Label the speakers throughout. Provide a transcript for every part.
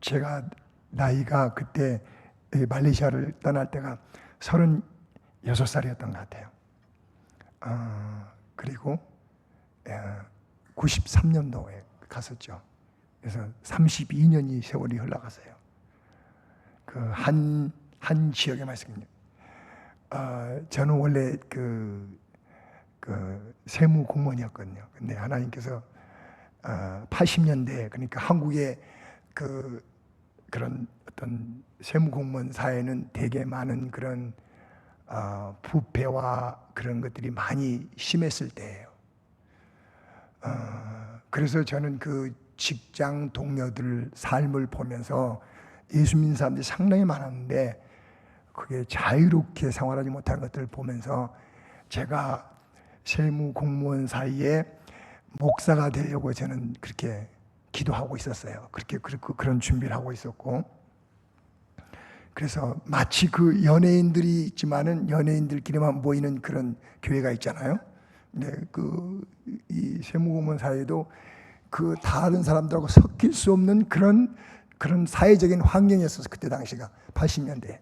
Speaker 1: 제가 나이가 그때 말레이시아를 떠날 때가 36살이었던 것 같아요. 그리고 93년도에 갔었죠. 그래서 32년이 세월이 흘러갔어요. 그 한 지역의 말씀입니다. 저는 원래 그 세무 공무원이었거든요. 근데 하나님께서 80년대, 그러니까 한국의 그런 어떤 세무 공무원 사회는 되게 많은 그런 부패와 그런 것들이 많이 심했을 때예요. 그래서 저는 그 직장 동료들 삶을 보면서 예수 믿는 사람들이 상당히 많았는데 그게 자유롭게 생활하지 못하는 것들을 보면서 제가 세무 공무원 사이에 목사가 되려고 저는 그렇게 기도하고 있었어요. 그런 준비를 하고 있었고, 그래서 마치 그 연예인들이 있지만은 연예인들끼리만 모이는 그런 교회가 있잖아요. 근데 이 세무공무원 사회도 그 다른 사람들하고 섞일 수 없는 그런 사회적인 환경이었어서 그때 당시가 80년대.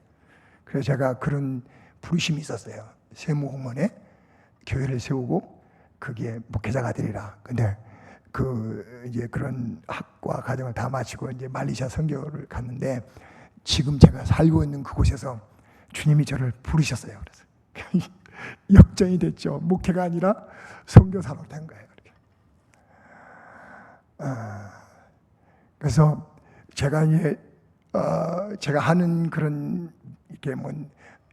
Speaker 1: 그래서 제가 그런 부르심이 있었어요. 세무공무원에 교회를 세우고 그게 목회자가 되리라. 근데 이제 그런 학과 과정을 다 마치고 이제 말레이시아 선교를 갔는데 지금 제가 살고 있는 그곳에서 주님이 저를 부르셨어요. 그래서 역전이 됐죠. 목회가 아니라 선교사로 된 거예요. 그래서 제가 이제 제가 하는 그런 이렇게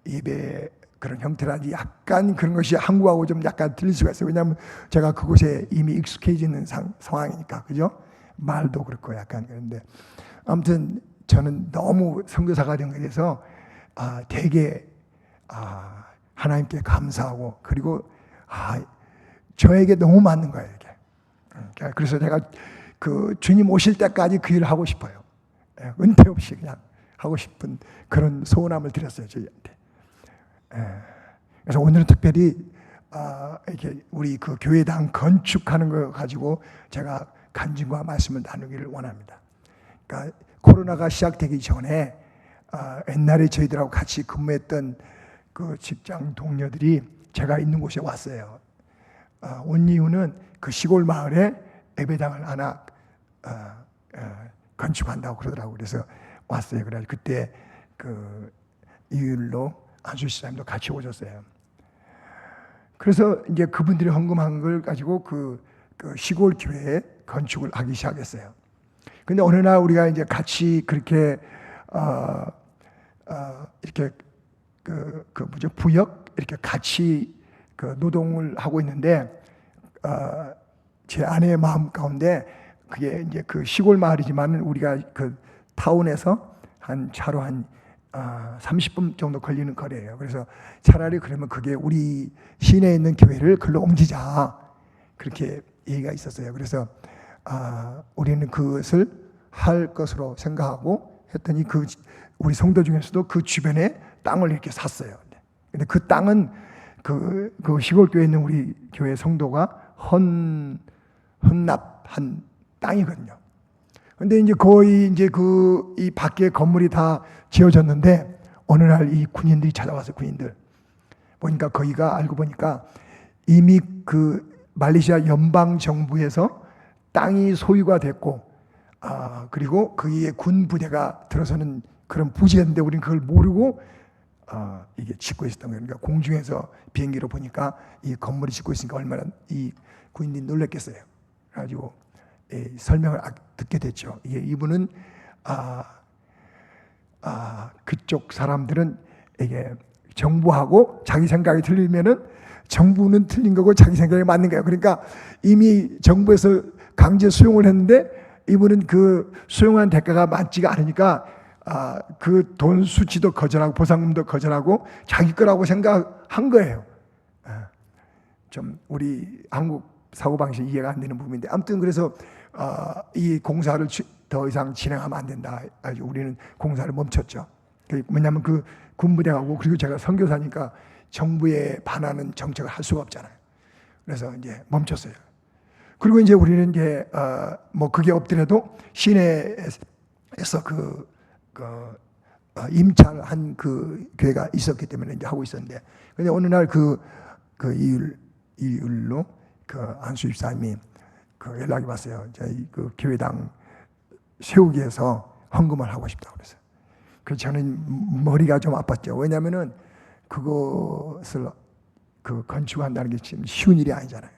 Speaker 1: 예배 그런 형태라든지 약간 그런 것이 한국하고 좀 약간 틀릴 수가 있어요. 왜냐하면 제가 그곳에 이미 익숙해지는 상황이니까, 그죠? 말도 그렇고 약간 그런데 아무튼 저는 너무 선교사가 된 것에 대해서 되게 하나님께 감사하고, 그리고 저에게 너무 맞는 거예요, 이게. 그래서 제가 주님 오실 때까지 그 일을 하고 싶어요. 은퇴 없이 그냥 하고 싶은 그런 소원함을 드렸어요, 저희한테. 그래서 오늘은 특별히 이렇게 우리 그 교회당 건축하는 거 가지고 제가 간증과 말씀을 나누기를 원합니다. 그러니까 코로나가 시작되기 전에 옛날에 저희들하고 같이 근무했던 그 직장 동료들이 제가 있는 곳에 왔어요. 온 이유는 그 시골 마을에 예배당을 하나 건축한다고 그러더라고요. 그래서 왔어요. 그래서 그때 이율로 안수 시장님도 같이 오셨어요. 그래서 이제 그분들이 헌금한 걸 가지고 그 시골 교회에 건축을 하기 시작했어요. 근데 어느 날 우리가 이제 같이 그렇게 이렇게 부역 이렇게 같이 노동을 하고 있는데 제 아내의 마음 가운데 그게 이제 그 시골 마을이지만 우리가 그 타운에서 차로 한 30분 정도 걸리는 거리예요. 그래서 차라리 그러면 그게 우리 시내에 있는 교회를 글로 옮기자, 그렇게 얘기가 있었어요. 그래서 우리는 그것을 할 것으로 생각하고 했더니 우리 성도 중에서도 그 주변에 땅을 이렇게 샀어요. 근데 그 땅은 그 시골 교회에 있는 우리 교회 성도가 헌납한 땅이거든요. 근데 이제 거의 이제 이 밖에 건물이 다 지어졌는데 어느 날 이 군인들이 찾아왔어요. 군인들 보니까 거기가 알고 보니까 이미 그 말레이시아 연방 정부에서 땅이 소유가 됐고 그리고 거기에 군 부대가 들어서는 그런 부지였는데 우리는 그걸 모르고 이게 짓고 있었던 거예요. 그러니까 공중에서 비행기로 보니까 이 건물이 짓고 있으니까 얼마나 이 군인들이 놀랐겠어요. 그래가지고 설명을 듣게 됐죠. 이분은 그쪽 사람들은 이게 정부하고 자기 생각이 틀리면은 정부는 틀린 거고 자기 생각이 맞는 거예요. 그러니까 이미 정부에서 강제 수용을 했는데 이분은 그 수용한 대가가 맞지가 않으니까 그 돈 수치도 거절하고 보상금도 거절하고 자기 거라고 생각한 거예요. 좀 우리 한국 사고방식 이해가 안 되는 부분인데 아무튼 그래서 이 공사를 더 이상 진행하면 안 된다. 우리는 공사를 멈췄죠. 왜냐하면 그 군부대하고 그리고 제가 선교사니까 정부에 반하는 정책을 할 수가 없잖아요. 그래서 이제 멈췄어요. 그리고 이제 우리는 이제 뭐 그게 없더라도 시내에서 임찰한 그 교회가 있었기 때문에 이제 하고 있었는데, 근데 어느 날 그 이율로 그 안수 집사님이 그 연락이 왔어요. 저희 그 교회당 세우기 위해서 헌금을 하고 싶다고 그랬어요. 그래서 저는 머리가 좀 아팠죠. 왜냐면은 그것을 건축한다는 게 지금 쉬운 일이 아니잖아요.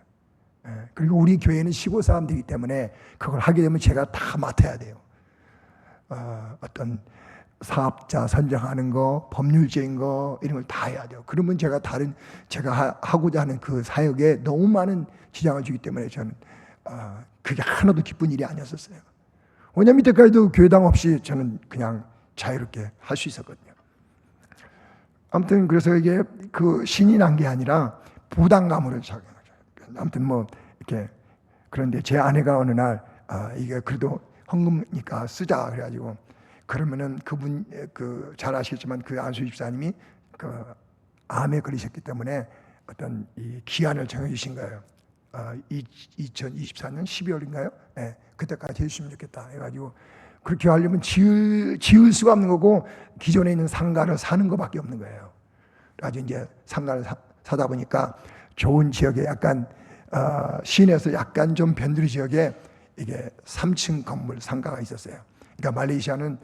Speaker 1: 그리고 우리 교회는 시골 사람들이기 때문에 그걸 하게 되면 제가 다 맡아야 돼요. 어떤 사업자 선정하는 거, 법률적인 거 이런 걸 다 해야 돼요. 그러면 제가 하고자 하는 그 사역에 너무 많은 지장을 주기 때문에 저는 그게 하나도 기쁜 일이 아니었었어요. 왜냐면 이때까지도 교회당 없이 저는 그냥 자유롭게 할 수 있었거든요. 아무튼 그래서 이게 그 신이 난 게 아니라 부담감으로 작용한 거죠. 아무튼 뭐 이렇게, 그런데 제 아내가 어느 날 이게 그래도 헌금이니까 쓰자 그래가지고, 그러면은 그분 잘 아시겠지만 그 안수 집사님이 암에 걸리셨기 때문에 어떤 이 기한을 정해주신 거예요. 2024년 12월인가요? 네, 그때까지 해주시면 좋겠다 해가지고, 그렇게 하려면 지을 수가 없는 거고 기존에 있는 상가를 사는 것밖에 없는 거예요. 그래가지고 이제 상가를 사다 보니까 좋은 지역에 약간 시내에서 약간 좀 변두리 지역에 이게 3층 건물 상가가 있었어요. 그러니까 말레이시아는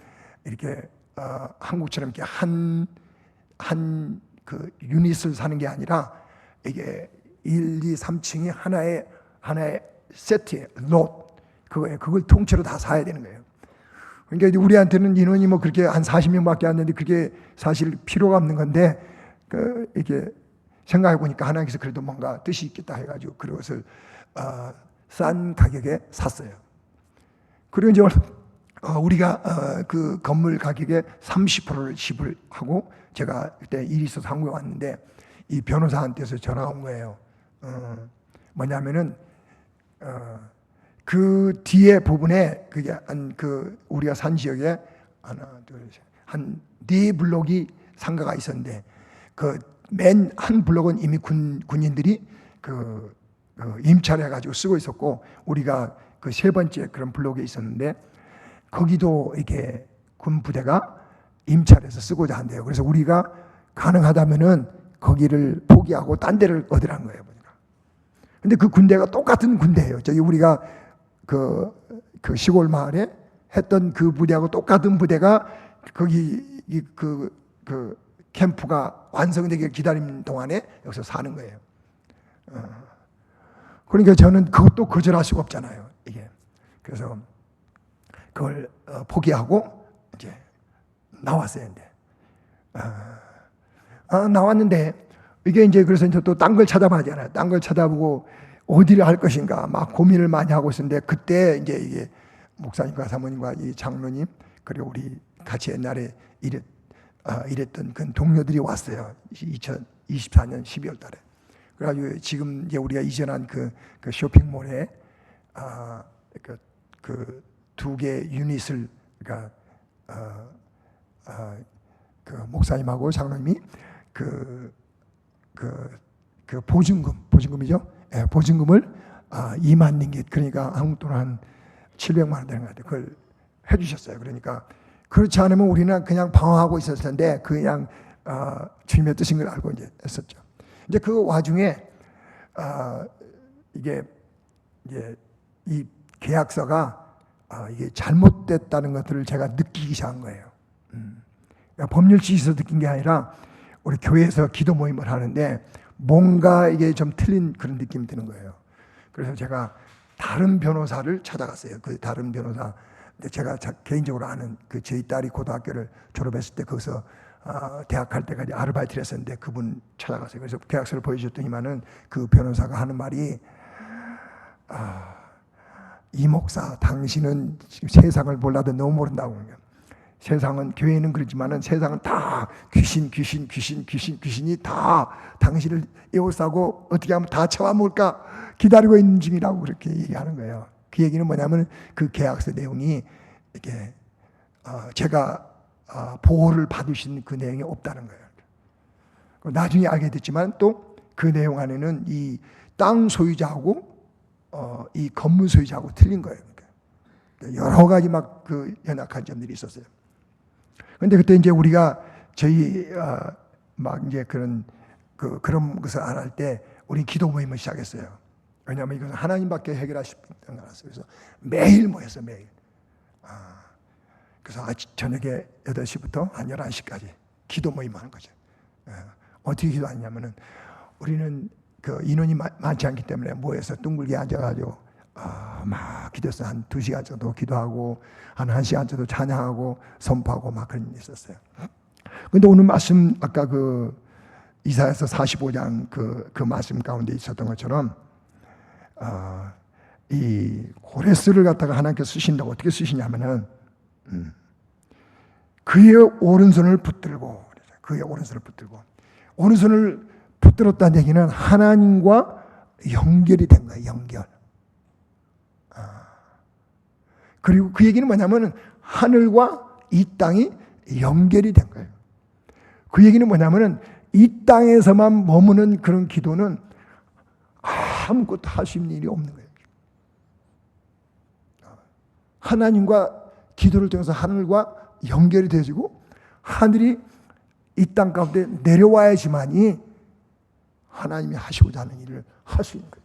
Speaker 1: 이렇게 한국처럼 이렇게 한 그 유닛을 사는 게 아니라 이게 1, 2, 3층이 하나의 세트에 롯, 그걸 통째로 다 사야 되는 거예요. 그러니까 우리한테는 인원이 뭐 그렇게 한 40명밖에 안 되는데 그게 사실 필요가 없는 건데, 이렇게 생각해 보니까 하나님께서 그래도 뭔가 뜻이 있겠다 해가지고 그것을 싼 가격에 샀어요. 그리고 이제 우리가 그 건물 가격의 30%를 지불하고, 제가 그때 일이 있어서 한국에 왔는데 이 변호사한테서 전화가 온 거예요. 뭐냐면은 그 뒤에 부분에 그게 우리가 산 지역에 하나, 둘, 셋, 한 4블록이 상가가 있었는데, 그 맨 한 블록은 이미 군인들이 임차해가지고 쓰고 있었고, 우리가 그 3번째 그런 블록에 있었는데 거기도 이렇게 군 부대가 임차해서 쓰고자 한대요. 그래서 우리가 가능하다면은 거기를 포기하고 딴 데를 얻으라는 거예요. 근데 그 군대가 똑같은 군대예요. 저기 우리가 그 시골 마을에 했던 그 부대하고 똑같은 부대가 거기 그 캠프가 완성되길 기다리는 동안에 여기서 사는 거예요. 그러니까 저는 그것도 거절할 수가 없잖아요. 이게. 그래서 그걸 포기하고 이제 나왔어요. 나왔는데 이게 이제 그래서 이제 또 딴 걸 찾아봐야잖아요. 딴 걸 찾아보고 어디를 할 것인가 막 고민을 많이 하고 있었는데, 그때 이제 이게 목사님과 사모님과 이 장로님 그리고 우리 같이 옛날에 일했던 그 동료들이 왔어요. 2024년 12월 달에. 그래가지고 지금 이제 우리가 이전한 그 쇼핑몰에 그 2개 유닛을, 그러니까 그 목사님하고 장로님이 보증금이죠. 예, 보증금을 2만 링깃, 그러니까 한국 돈 한 700만 원 되는 것 같아요. 그걸 해주셨어요. 그러니까 그렇지 않으면 우리는 그냥 방황하고 있었을 텐데 그냥 주님의 뜻인 걸 알고 이제 했었죠. 이제 그 와중에 이게 이 계약서가 이게 잘못됐다는 것들을 제가 느끼기 시작한 거예요. 그러니까 법률지에서 느낀 게 아니라 우리 교회에서 기도 모임을 하는데 뭔가 이게 좀 틀린 그런 느낌이 드는 거예요. 그래서 제가 다른 변호사를 찾아갔어요. 그 다른 변호사, 제가 개인적으로 아는 제 딸이 고등학교를 졸업했을 때 거기서 대학 갈 때까지 아르바이트를 했었는데 그분 찾아갔어요. 그래서 계약서를 보여줬더니만은 그 변호사가 하는 말이 이 목사, 당신은 지금 세상을 몰라도 너무 모른다고. 세상은, 교회는 그렇지만은 세상은 다 귀신이 다 당신을 에워싸고 어떻게 하면 다 잡아먹을까 기다리고 있는 중이라고 그렇게 얘기하는 거예요. 그 얘기는 뭐냐면 그 계약서 내용이 이게 제가 보호를 받으신 그 내용이 없다는 거예요. 나중에 알게 됐지만 또 그 내용 안에는 이 땅 소유자하고 이 건물 소유자하고 틀린 거예요. 그러니까 여러 가지 막 그 연약한 점들이 있었어요. 그런데 그때 이제 우리가 저희 막 이제 그런 것을 안 할 때 우리 기도 모임을 시작했어요. 왜냐하면 이것은 하나님밖에 해결하실 분 알았어요. 그래서 매일 모였어요. 매일. 그래서 저녁에 8시부터 한 11시까지 기도 모임 하는 거죠. 어떻게 기도하냐면은 우리는 그 인원이 많지 않기 때문에 모여서 둥글게 앉아가지고 막 기도해서 한 2시간 정도 기도하고 한 1시간 정도 찬양하고 선포하고 막 그런 일이 있었어요. 근데 오늘 말씀 아까 그 이사야서 45장 그 말씀 가운데 있었던 것처럼 이 고레스를 갖다가 하나님께서 쓰신다고 어떻게 쓰시냐면은 그의 오른손을 붙들고 오른손을 붙들었다는 얘기는 하나님과 연결이 된 거예요. 연결. 그리고 그 얘기는 뭐냐면 하늘과 이 땅이 연결이 된 거예요. 그 얘기는 뭐냐면 이 땅에서만 머무는 그런 기도는 아무것도 할 수 있는 일이 없는 거예요. 하나님과 기도를 통해서 하늘과 연결이 되어지고 하늘이 이 땅 가운데 내려와야지만이 하나님이 하시고자 하는 일을 할 수 있는 거예요.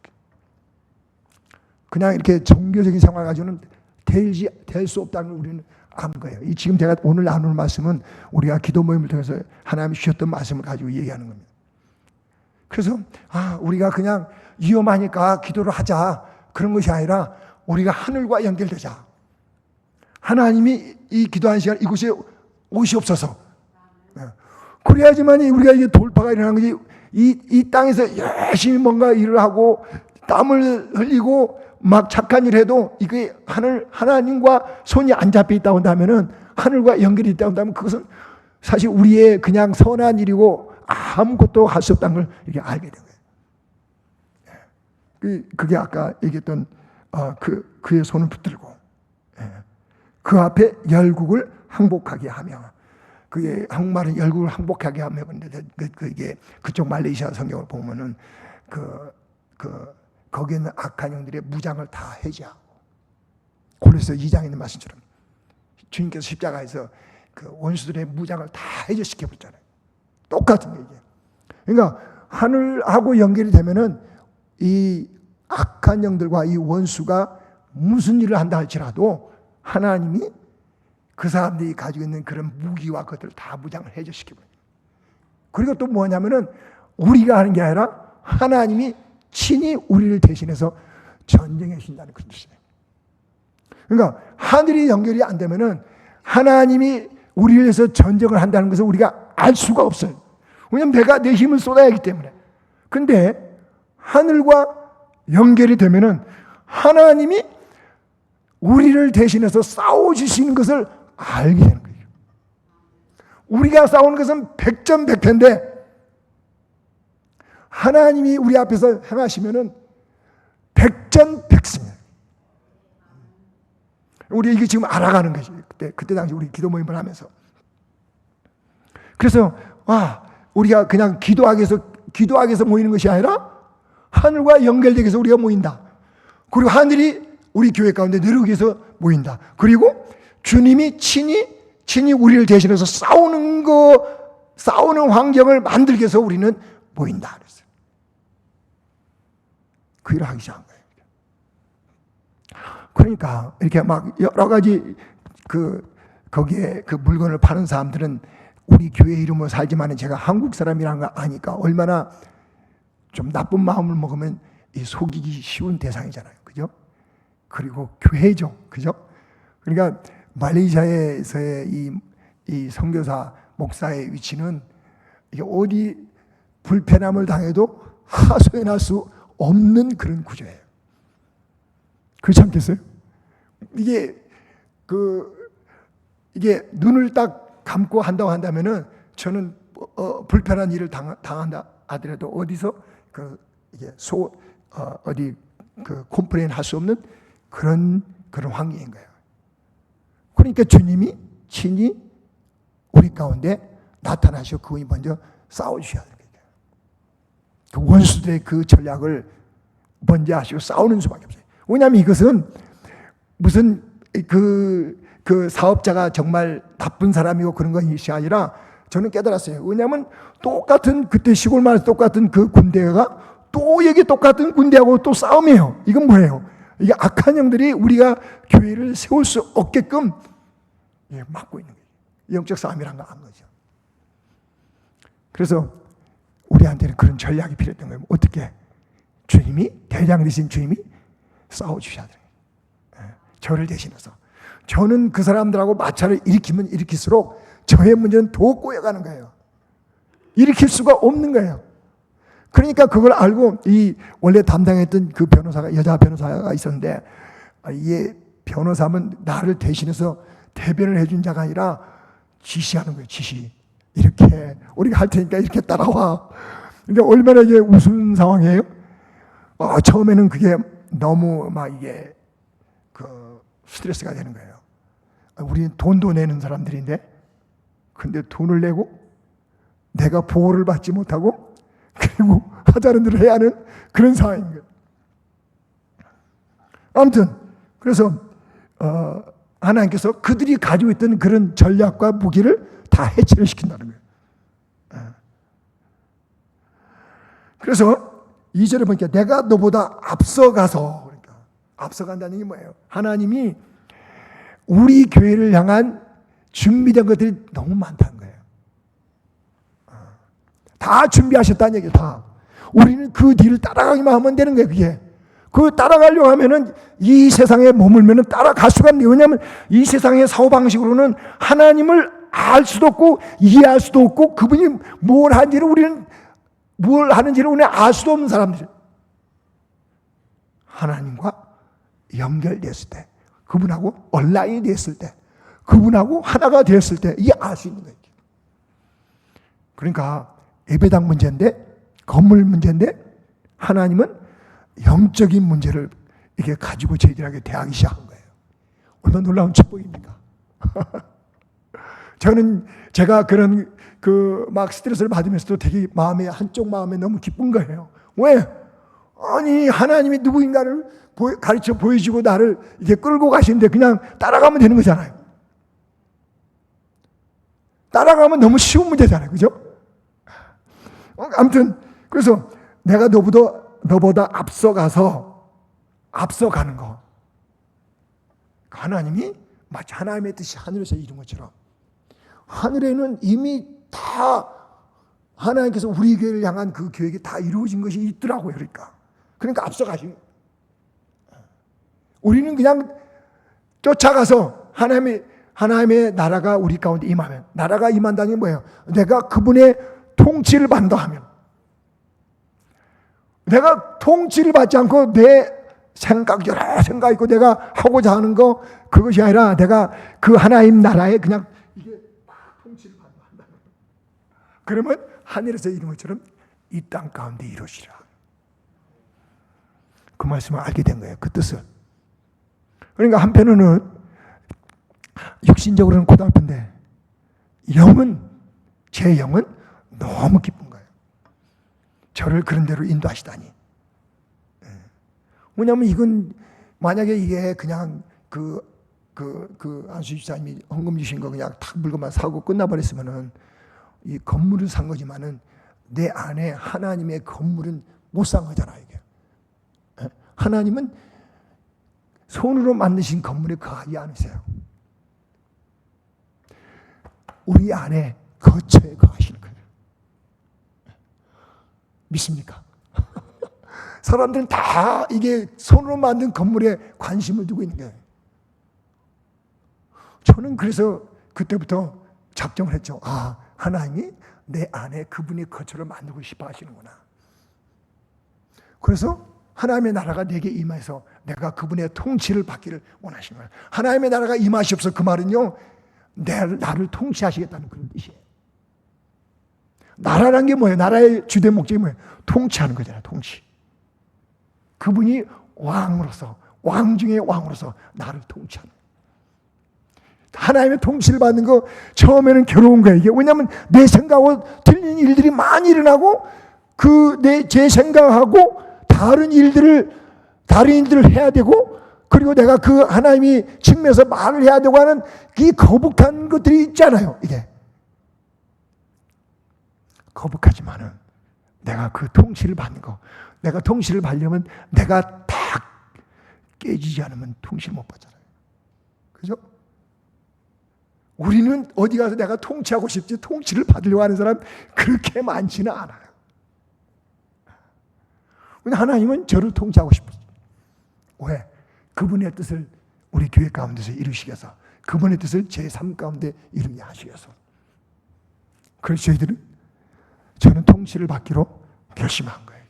Speaker 1: 그냥 이렇게 종교적인 생활 가지고는 될 수 없다는 걸 우리는 아는 거예요. 이 지금 제가 오늘 나누는 말씀은 우리가 기도 모임을 통해서 하나님이 주셨던 말씀을 가지고 얘기하는 겁니다. 그래서 우리가 그냥 위험하니까 기도를 하자 그런 것이 아니라 우리가 하늘과 연결되자. 하나님이 이 기도하는 시간 이곳에 오시옵소서. 그래야지만이 우리가 이게 돌파가 일어나는 거지. 이 땅에서 열심히 뭔가 일을 하고 땀을 흘리고 막 착한 일 해도 이게 하나님과 손이 안 잡혀 있다고 한다면은 하늘과 연결이 있다고 한다면 그것은 사실 우리의 그냥 선한 일이고 아무것도 할 수 없다는 걸 이렇게 알게 된 거예요. 그게 아까 얘기했던 그의 손을 붙들고 그 앞에 열국을 항복하게 하며 그게 한국말은 열국을 항복하게 하며 근데 그게 그쪽 말레이시아 성경을 보면은 거기에 있는 악한 영들의 무장을 다 해제하고 고린도서 2장에 있는 말씀처럼 주님께서 십자가에서 그 원수들의 무장을 다 해제시켜 버렸잖아요. 똑같은 얘기예요. 그러니까 하늘하고 연결이 되면은 이 악한 영들과 이 원수가 무슨 일을 한다 할지라도 하나님이 그 사람들이 가지고 있는 그런 무기와 것들을 다 무장을 해제시켜 버려요. 그리고 또 뭐냐면은 우리가 하는 게 아니라 하나님이 친히 우리를 대신해서 전쟁해 주신다는 그런 뜻이에요. 그러니까 하늘이 연결이 안 되면은 하나님이 우리를 위해서 전쟁을 한다는 것을 우리가 알 수가 없어요. 왜냐하면 내가 내 힘을 쏟아야 하기 때문에. 근데 하늘과 연결이 되면은 하나님이 우리를 대신해서 싸워주시는 것을 알게 되는 거예요. 우리가 싸우는 것은 백전백패인데 하나님이 우리 앞에서 행하시면은 백전백승이에요. 우리 이게 지금 알아가는 것이 그때 당시 우리 기도 모임을 하면서 그래서 우리가 그냥 기도하기 위해서 모이는 것이 아니라 하늘과 연결되기 위해서 우리가 모인다. 그리고 하늘이 우리 교회 가운데 내려오기 위해서 모인다. 그리고 주님이 친히 우리를 대신해서 싸우는 환경을 만들기 위해서 우리는 모인다. 그랬어요. 그 일을 하기 시작한 거예요. 그러니까 이렇게 막 여러 가지 거기에 그 물건을 파는 사람들은 우리 교회 이름으로 살지만 제가 한국 사람이라는 걸 아니까 얼마나 좀 나쁜 마음을 먹으면 이 속이기 쉬운 대상이잖아요. 그죠? 그리고 교회죠. 그죠? 그러니까 말레이시아에서의 이 선교사 목사의 위치는 이게 어디 불편함을 당해도 하소연할 수 없는 그런 구조예요. 그렇지 않겠어요? 이게 눈을 딱 감고 한다고 한다면은 저는 불편한 일을 당한다 하더라도 어디서 이게 어디 컴플레인 할 수 없는 그런 환경인 거예요. 그러니까 주님이 친히 우리 가운데 나타나셔 그분이 먼저 싸워주셔야 됩니다. 그 원수들의 그 전략을 먼저 하시고 싸우는 수밖에 없어요. 왜냐하면 이것은 무슨 그 사업자가 정말 나쁜 사람이고 그런 것이 아니라 저는 깨달았어요. 왜냐하면 똑같은 그때 시골 마을에서 똑같은 그 군대가 또 여기 똑같은 군대하고 또 싸움이에요. 이건 뭐예요? 이게 악한 영들이 우리가 교회를 세울 수 없게끔 막고 있는 거예요. 영적 싸움이란 거 안 거죠. 그래서 우리한테는 그런 전략이 필요했던 거예요. 어떻게? 주님이, 대장 되신 주님이 싸워주셔야 돼요. 저를 대신해서. 저는 그 사람들하고 마찰을 일으키면 일으킬수록 저의 문제는 더 꼬여가는 거예요. 일으킬 수가 없는 거예요. 그러니까 그걸 알고 이 원래 담당했던 그 변호사가, 여자 변호사가 있었는데, 이 변호사는 나를 대신해서 대변을 해준 자가 아니라 지시하는 거예요. 지시. 이렇게 우리가 할 테니까 이렇게 따라와. 그러니까 얼마나 이게 우스운 상황이에요. 처음에는 그게 너무 막 이게 그 스트레스가 되는 거예요. 우리는 돈도 내는 사람들인데, 근데 돈을 내고 내가 보호를 받지 못하고 그리고 하자는 대로 해야 하는 그런 상황인 거예요. 아무튼 그래서 하나님께서 그들이 가지고 있던 그런 전략과 무기를 다 해체를 시킨다는 거예요. 그래서 2절에 보니까 내가 너보다 앞서가서, 그러니까 앞서간다는 게 뭐예요? 하나님이 우리 교회를 향한 준비된 것들이 너무 많다는 거예요. 다 준비하셨다는 얘기예요. 다. 우리는 그 뒤를 따라가기만 하면 되는 거예요. 그게. 그 따라가려고 하면은 이 세상에 머물면은 따라갈 수가 없는 거예요. 왜냐하면 이 세상의 사고방식으로는 하나님을 알 수도 없고 이해할 수도 없고 그분이 뭘 하는지를 우리는 알 수도 없는 사람들이에요. 하나님과 연결됐을 때, 그분하고 온라인이 됐을 때, 그분하고 하나가 되었을 때 이게 알 수 있는 거예요. 그러니까 예배당 문제인데, 건물 문제인데, 하나님은 영적인 문제를 이렇게 가지고 저희들에게 대하기 시작한 거예요. 얼마나 놀라운 축복입니까? 저는 제가 그런 막 스트레스를 받으면서도 되게 한쪽 마음에 너무 기쁜 거예요. 왜? 아니, 하나님이 누구인가를 가르쳐 보여주고 나를 이렇게 끌고 가시는데 그냥 따라가면 되는 거잖아요. 따라가면 너무 쉬운 문제잖아요. 그죠? 아무튼, 그래서 내가 너보다 앞서가는 거. 하나님이 마치 하나님의 뜻이 하늘에서 이룬 것처럼 하늘에는 이미 다 하나님께서 우리 교회를 향한 그 계획이 다 이루어진 것이 있더라고요. 그러니까 앞서가신 거예요. 우리는 그냥 쫓아가서 하나님의 나라가 우리 가운데 임하면, 나라가 임한다는 게 뭐예요? 내가 그분의 통치를 받는다 하면, 내가 통치를 받지 않고 내 여러 생각 있고 내가 하고자 하는 거, 그것이 아니라 내가 그 하나님 나라에 그냥 이게 통치를 받는다. 그러면 하늘에서 이룬 것처럼 이 땅 가운데 이루시라. 그 말씀을 알게 된 거예요. 그 뜻을. 그러니까 한편으로는 육신적으로는 고달픈데 제 영은 너무 기쁜 거예요. 저를 그런 대로 인도하시다니. 왜냐하면 이건 만약에 이게 그냥 안수 집사님이 헌금 주신 거 그냥 탁 물건만 사고 끝나버렸으면은 이 건물을 산 거지만은 내 안에 하나님의 건물은 못 산 거잖아요. 이게. 하나님은 손으로 만드신 건물에 거하지 않으세요. 우리 안에 거처에 거하시는 거예요. 믿습니까? 사람들은 다 이게 손으로 만든 건물에 관심을 두고 있는 거예요. 저는 그래서 그때부터 작정을 했죠. 하나님이 내 안에 그분의 거처를 만들고 싶어 하시는구나. 그래서 하나님의 나라가 내게 임해서 내가 그분의 통치를 받기를 원하시는 거예요. 하나님의 나라가 임하시옵소서. 그 말은요, 나를 통치하시겠다는 그런 뜻이에요. 나라란 게 뭐예요? 나라의 주된 목적이 뭐예요? 통치하는 거잖아요. 통치. 그분이 왕으로서, 왕 중의 왕으로서 나를 통치하는 거예요. 하나님의 통치를 받는 거 처음에는 괴로운 거예요. 이게 왜냐하면 내 생각하고 틀린 일들이 많이 일어나고 제 생각하고 다른 일들을 다른 일들을 해야 되고, 그리고 내가 그 하나님이 측면에서 말을 해야 되고 하는 이 거북한 것들이 있잖아요. 이게 거북하지만은 내가 그 통치를 받는 거, 내가 통치를 받려면 내가 다 깨지지 않으면 통치를 못 받잖아요. 그죠? 우리는 어디 가서 내가 통치하고 싶지 통치를 받으려고 하는 사람 그렇게 많지는 않아요. 근데 하나님은 저를 통치하고 싶어요. 왜? 그분의 뜻을 우리 교회 가운데서 이루시기 위해서, 그분의 뜻을 제 삶 가운데 이루게 하시기 위해서. 그래서 저는 통치를 받기로 결심한 거예요.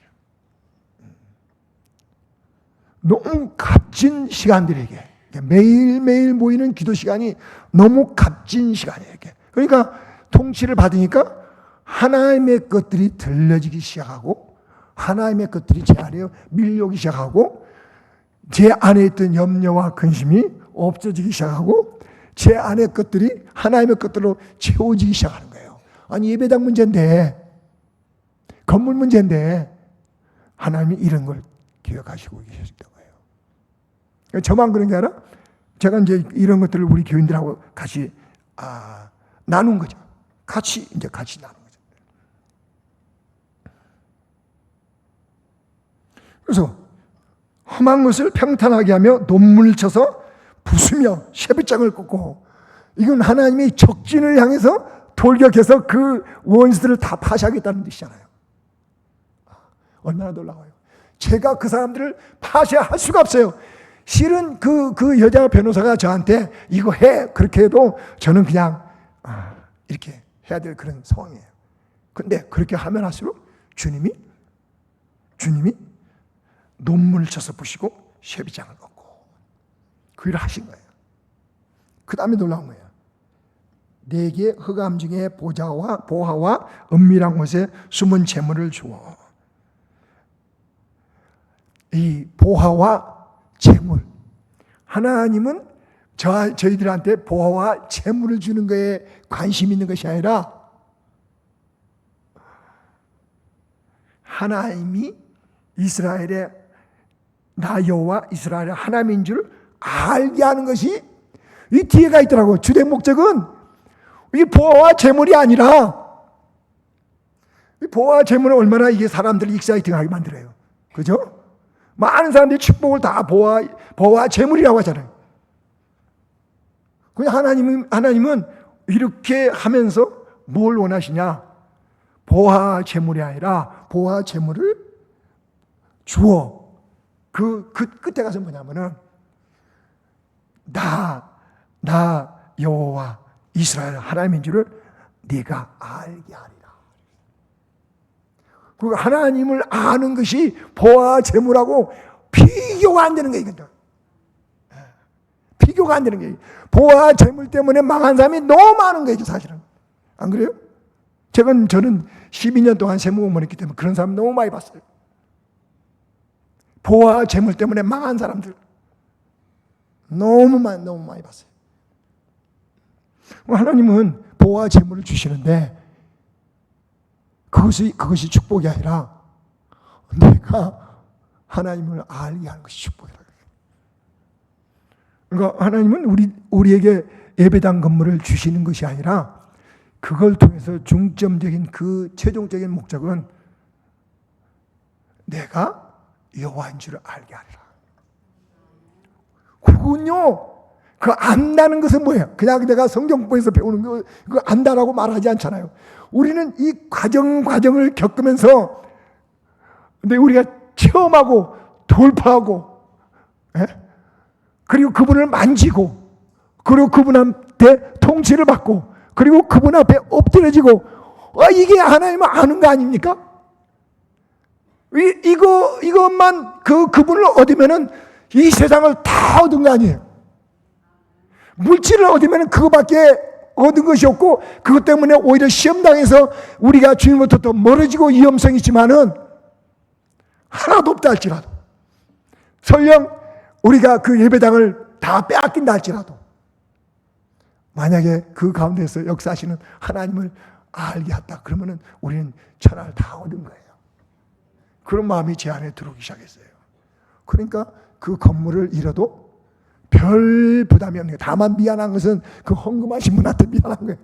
Speaker 1: 너무 값진 시간들에게, 매일매일 모이는 기도 시간이 너무 값진 시간이에요. 그러니까 통치를 받으니까 하나님의 것들이 들려지기 시작하고, 하나님의 것들이 제 안에 밀려오기 시작하고, 제 안에 있던 염려와 근심이 없어지기 시작하고, 제 안의 것들이 하나님의 것들로 채워지기 시작하는 거예요. 아니, 예배당 문제인데, 건물 문제인데 하나님이 이런 걸 기억하시고 계셨던 거예요. 저만 그런 게 아니라 제가 이제 이런 것들을 우리 교인들하고 같이 나눈 거죠. 같이 나눈 거죠. 그래서 험한 것을 평탄하게 하며 논문을 쳐서 부수며 쇠붙장을 꽂고, 이건 하나님이 적진을 향해서 돌격해서 그 원수들을 다 파시하겠다는 뜻이잖아요. 얼마나 놀라워요. 제가 그 사람들을 파쇄할 수가 없어요. 실은 그 여자 변호사가 저한테 이거 해, 그렇게 해도 저는 그냥 이렇게 해야 될 그런 상황이에요. 근데 그렇게 하면 할수록 주님이 논문을 쳐서 부시고 쇠비장을 걷고 그 일을 하신 거예요. 그 다음에 놀라운 거예요. 내게 흑암 중에 보화와 은밀한 곳에 숨은 재물을 주어. 이 보화와 재물, 하나님은 저희들한테 보화와 재물을 주는 거에 관심 있는 것이 아니라 하나님이 이스라엘의 나 여호와 이스라엘의 하나님인 줄 알게 하는 것이 이 뒤에가 있더라고요. 주된 목적은 이 보화와 재물이 아니라, 이 보화와 재물은 얼마나 이게 사람들을 익사이팅하게 만들어요. 그죠? 많은 사람들이 축복을 다 보화 재물이라고 하잖아요. 그냥 하나님은 이렇게 하면서 뭘 원하시냐? 보화 재물이 아니라 보화 재물을 주어. 그 끝에 가서 뭐냐면은 나 여호와 이스라엘 하나님인 줄을 네가 알게 하리라. 그리고 하나님을 아는 것이 보화 재물하고 비교가 안 되는 거예요. 비교가 안 되는 거예요. 보화 재물 때문에 망한 사람이 너무 많은 거예요, 사실은. 안 그래요? 저는 12년 동안 세무공무원 했기 때문에 그런 사람 너무 많이 봤어요. 보화 재물 때문에 망한 사람들 너무 많이 봤어요. 하나님은 보화 재물을 주시는데 그것이 축복이 아니라 내가 하나님을 알게 하는 것이 축복이라고. 그러니까 하나님은 우리에게 예배당 건물을 주시는 것이 아니라 그걸 통해서 중점적인 그 최종적인 목적은 내가 여호와인 줄을 알게 하리라. 그군요. 그 안다는 것은 뭐예요? 그냥 내가 성경법에서 배우는 거 그거 안다라고 말하지 않잖아요. 우리는 이 과정을 겪으면서 근데 우리가 체험하고 돌파하고 그리고 그분을 만지고 그리고 그분한테 통치를 받고 그리고 그분 앞에 엎드려지고 이게 하나님을 아는 거 아닙니까? 이것만 그분을 얻으면은 이 세상을 다 얻은 거 아니에요. 물질을 얻으면 그거밖에 얻은 것이 없고 그것 때문에 오히려 시험당해서 우리가 주님부터 더 멀어지고 위험성이 있지만은 하나도 없다 할지라도 설령 우리가 그 예배당을 다 빼앗긴다 할지라도 만약에 그 가운데서 역사하시는 하나님을 알게 했다 그러면은 우리는 천하를 다 얻은 거예요. 그런 마음이 제 안에 들어오기 시작했어요. 그러니까 그 건물을 잃어도 별 부담이 없는 거예요. 다만 미안한 것은 그 헌금하신 분한테 미안한 거예요.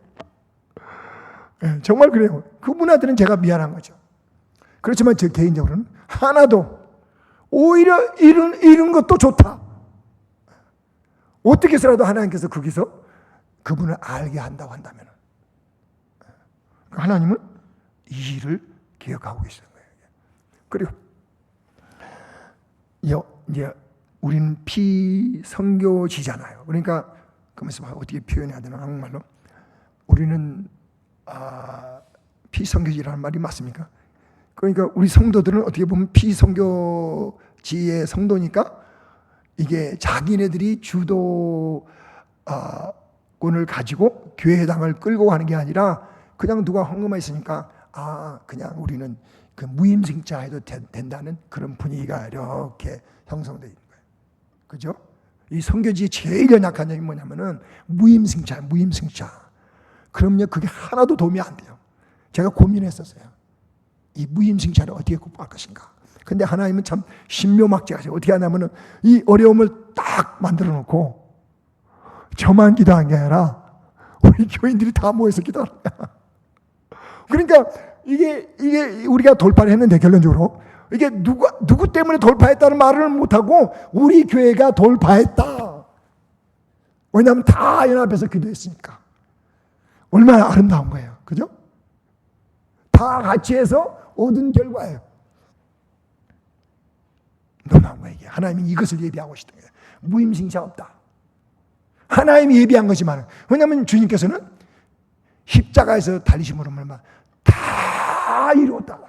Speaker 1: 네, 정말 그래요. 그분한테는 제가 미안한 거죠. 그렇지만 저 개인적으로는 하나도 오히려 잃은 것도 좋다. 어떻게 해서라도 하나님께서 거기서 그분을 알게 한다고 한다면 하나님은 이 일을 기억하고 계시는 거예요. 그리고 이제 우리는 피선교지잖아요. 그러니까 그 말씀 어떻게 표현해야 되나 한국말로 우리는 피선교지라는 말이 맞습니까? 그러니까 우리 성도들은 어떻게 보면 피선교지의 성도니까 이게 자기네들이 주도권을 가지고 교회당을 끌고 가는 게 아니라 그냥 누가 헌금만 있으니까 그냥 우리는 그 무임승차 해도 된다는 그런 분위기가 이렇게 형성되어 있는 거예요. 그죠? 이 선교지의 제일 연약한 점이 뭐냐면은 무임승차. 그럼요, 그게 하나도 도움이 안 돼요. 제가 고민했었어요. 이 무임승차를 어떻게 극복할 것인가. 근데 하나님은 참 신묘막지하세요. 어떻게 하냐면은 이 어려움을 딱 만들어 놓고 저만 기도한 게 아니라 우리 교인들이 다 모여서 기도하는 거야. 그러니까 이게 우리가 돌파를 했는데 결론적으로 이게 누구 때문에 돌파했다는 말을 못하고 우리 교회가 돌파했다. 왜냐하면 다 연합해서 기도했으니까. 얼마나 아름다운 거예요. 그죠? 다 같이 해서 얻은 결과예요. 놀라운 거예요. 이게. 하나님이 이것을 예비하고 계시던 거예요. 무임승차 없다. 하나님이 예비한 거지만 왜냐하면 주님께서는 십자가에서 달리심으로 말만 다 이루었다.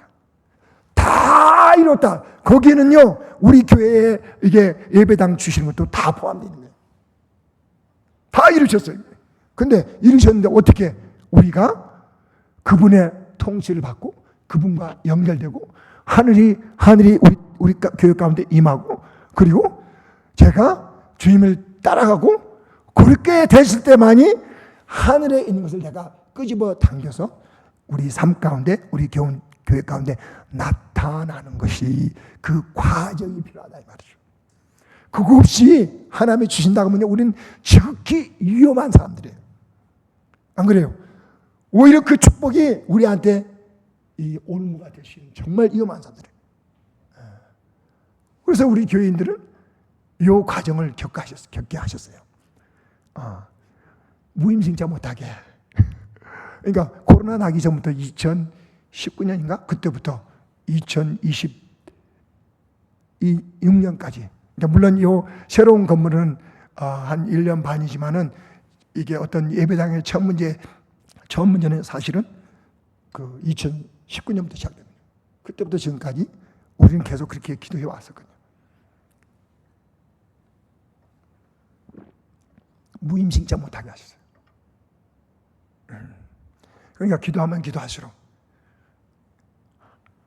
Speaker 1: 다 이뤘다. 거기에는요 우리 교회에 이게 예배당 주시는 것도 다 포함되어 있는 거예요. 다 이루셨어요. 근데 이루셨는데 어떻게 우리가 그분의 통치를 받고 그분과 연결되고 하늘이 우리 교회 가운데 임하고 그리고 제가 주님을 따라가고 그렇게 됐을 때만이 하늘에 있는 것을 내가 끄집어 당겨서 우리 삶 가운데 우리 교회 가운데 나타나는 것이 그 과정이 필요하다 이 말이죠. 그거 없이 하나님이 주신다고 하면 우리는 지극히 위험한 사람들이에요. 안 그래요? 오히려 그 축복이 우리한테 이 올무가 될 수 있는 정말 위험한 사람들이에요. 그래서 우리 교인들은 이 과정을 겪게 하셨어요. 무임승차 못하게. 그러니까 코로나 나기 전부터 2019년인가? 그때부터 2026년까지. 그러니까 물론 이 새로운 건물은 한 1년 반이지만은 이게 어떤 예배당의 첫 문제는 사실은 그 2019년부터 시작됩니다. 그때부터 지금까지 우리는 계속 그렇게 기도해 왔었거든요. 무임승차 못하게 하셨어요. 그러니까 기도하면 기도할수록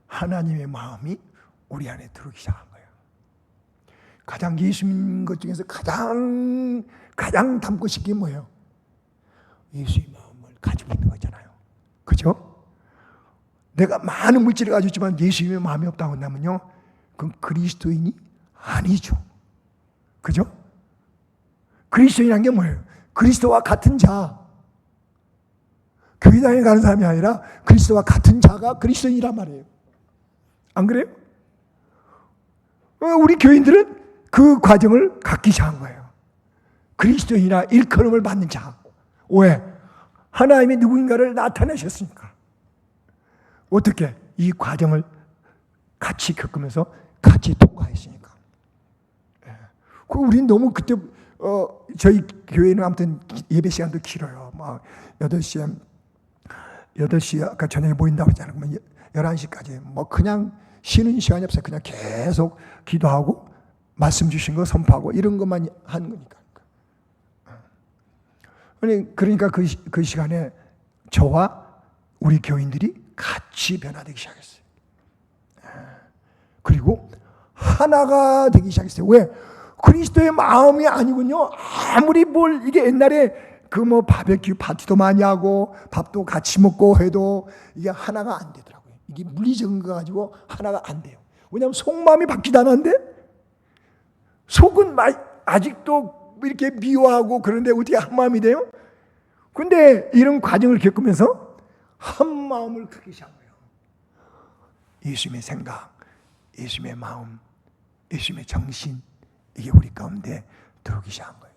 Speaker 1: 하나님의 마음이 우리 안에 들어오기 시작한 거예요. 가장 예수님 것 중에서 가장 담고 싶은 게 뭐예요? 예수의 마음을 가지고 있는 거잖아요. 그죠? 내가 많은 물질을 가지고 있지만 예수님의 마음이 없다고 한다면요, 그건 그리스도인이 아니죠. 그죠? 그리스도인이란 게 뭐예요? 그리스도와 같은 자. 교회당에 가는 사람이 아니라 그리스도와 같은 자가 그리스도인이란 말이에요. 안 그래요? 우리 교인들은 그 과정을 갖기 시작한 거예요. 그리스도인이나 일컬음을 받는 자. 왜? 하나님이 누구인가를 나타내셨으니까. 어떻게? 이 과정을 같이 겪으면서 같이 통과했으니까. 우리는 너무 그때 저희 교회는 아무튼 예배 시간도 길어요. 막 8시 아까 저녁에 모인다고 했잖아요. 그러면 11시까지 뭐 그냥 쉬는 시간이 없어요. 그냥 계속 기도하고 말씀 주신 거 선포하고 이런 것만 하는 거니까. 그러니까 그 시간에 저와 우리 교인들이 같이 변화되기 시작했어요. 그리고 하나가 되기 시작했어요. 왜? 그리스도의 마음이 아니군요. 아무리 이게 옛날에 그 바베큐 파티도 많이 하고 밥도 같이 먹고 해도 이게 하나가 안 되더라고요. 이게 물리적인 거 가지고 하나가 안 돼요. 왜냐하면 속마음이 바뀌지 않았는데 속은 아직도 이렇게 미워하고 그런데 어떻게 한 마음이 돼요? 근데 이런 과정을 겪으면서 한 마음을 크게 시작한 거예요. 예수님의 생각, 예수님의 마음, 예수님의 정신, 이게 우리 가운데 들어오기 시작한 거예요.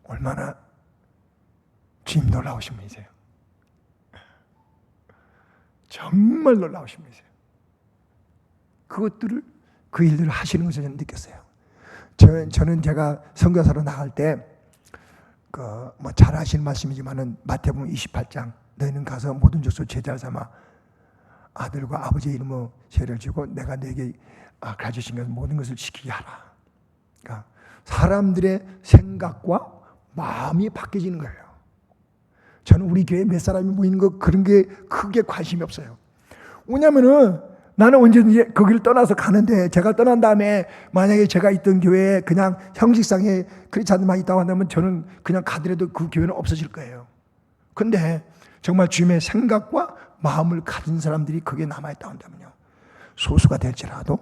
Speaker 1: 얼마나 주님 놀라우신 분이세요. 정말 놀라우신 분이세요. 그 일들을 하시는 것을 저는 느꼈어요. 저는 제가 선교사로 나갈 때 잘 아시는 말씀이지만은 마태복음 28장 너희는 가서 모든 족속 제자를 삼아 아들과 아버지의 이름으로 죄를 지고 내가 너에게 가르치신 것은 모든 것을 지키게 하라. 그러니까 사람들의 생각과 마음이 바뀌어지는 거예요. 저는 우리 교회 몇 사람이 모이는 거 그런 게 크게 관심이 없어요. 왜냐면은 나는 언제든지 거기를 떠나서 가는데 제가 떠난 다음에 만약에 제가 있던 교회에 그냥 형식상에 크리스찬들만 있다고 한다면 저는 그냥 가더라도 그 교회는 없어질 거예요. 근데 정말 주님의 생각과 마음을 가진 사람들이 거기에 남아있다고 한다면요, 소수가 될지라도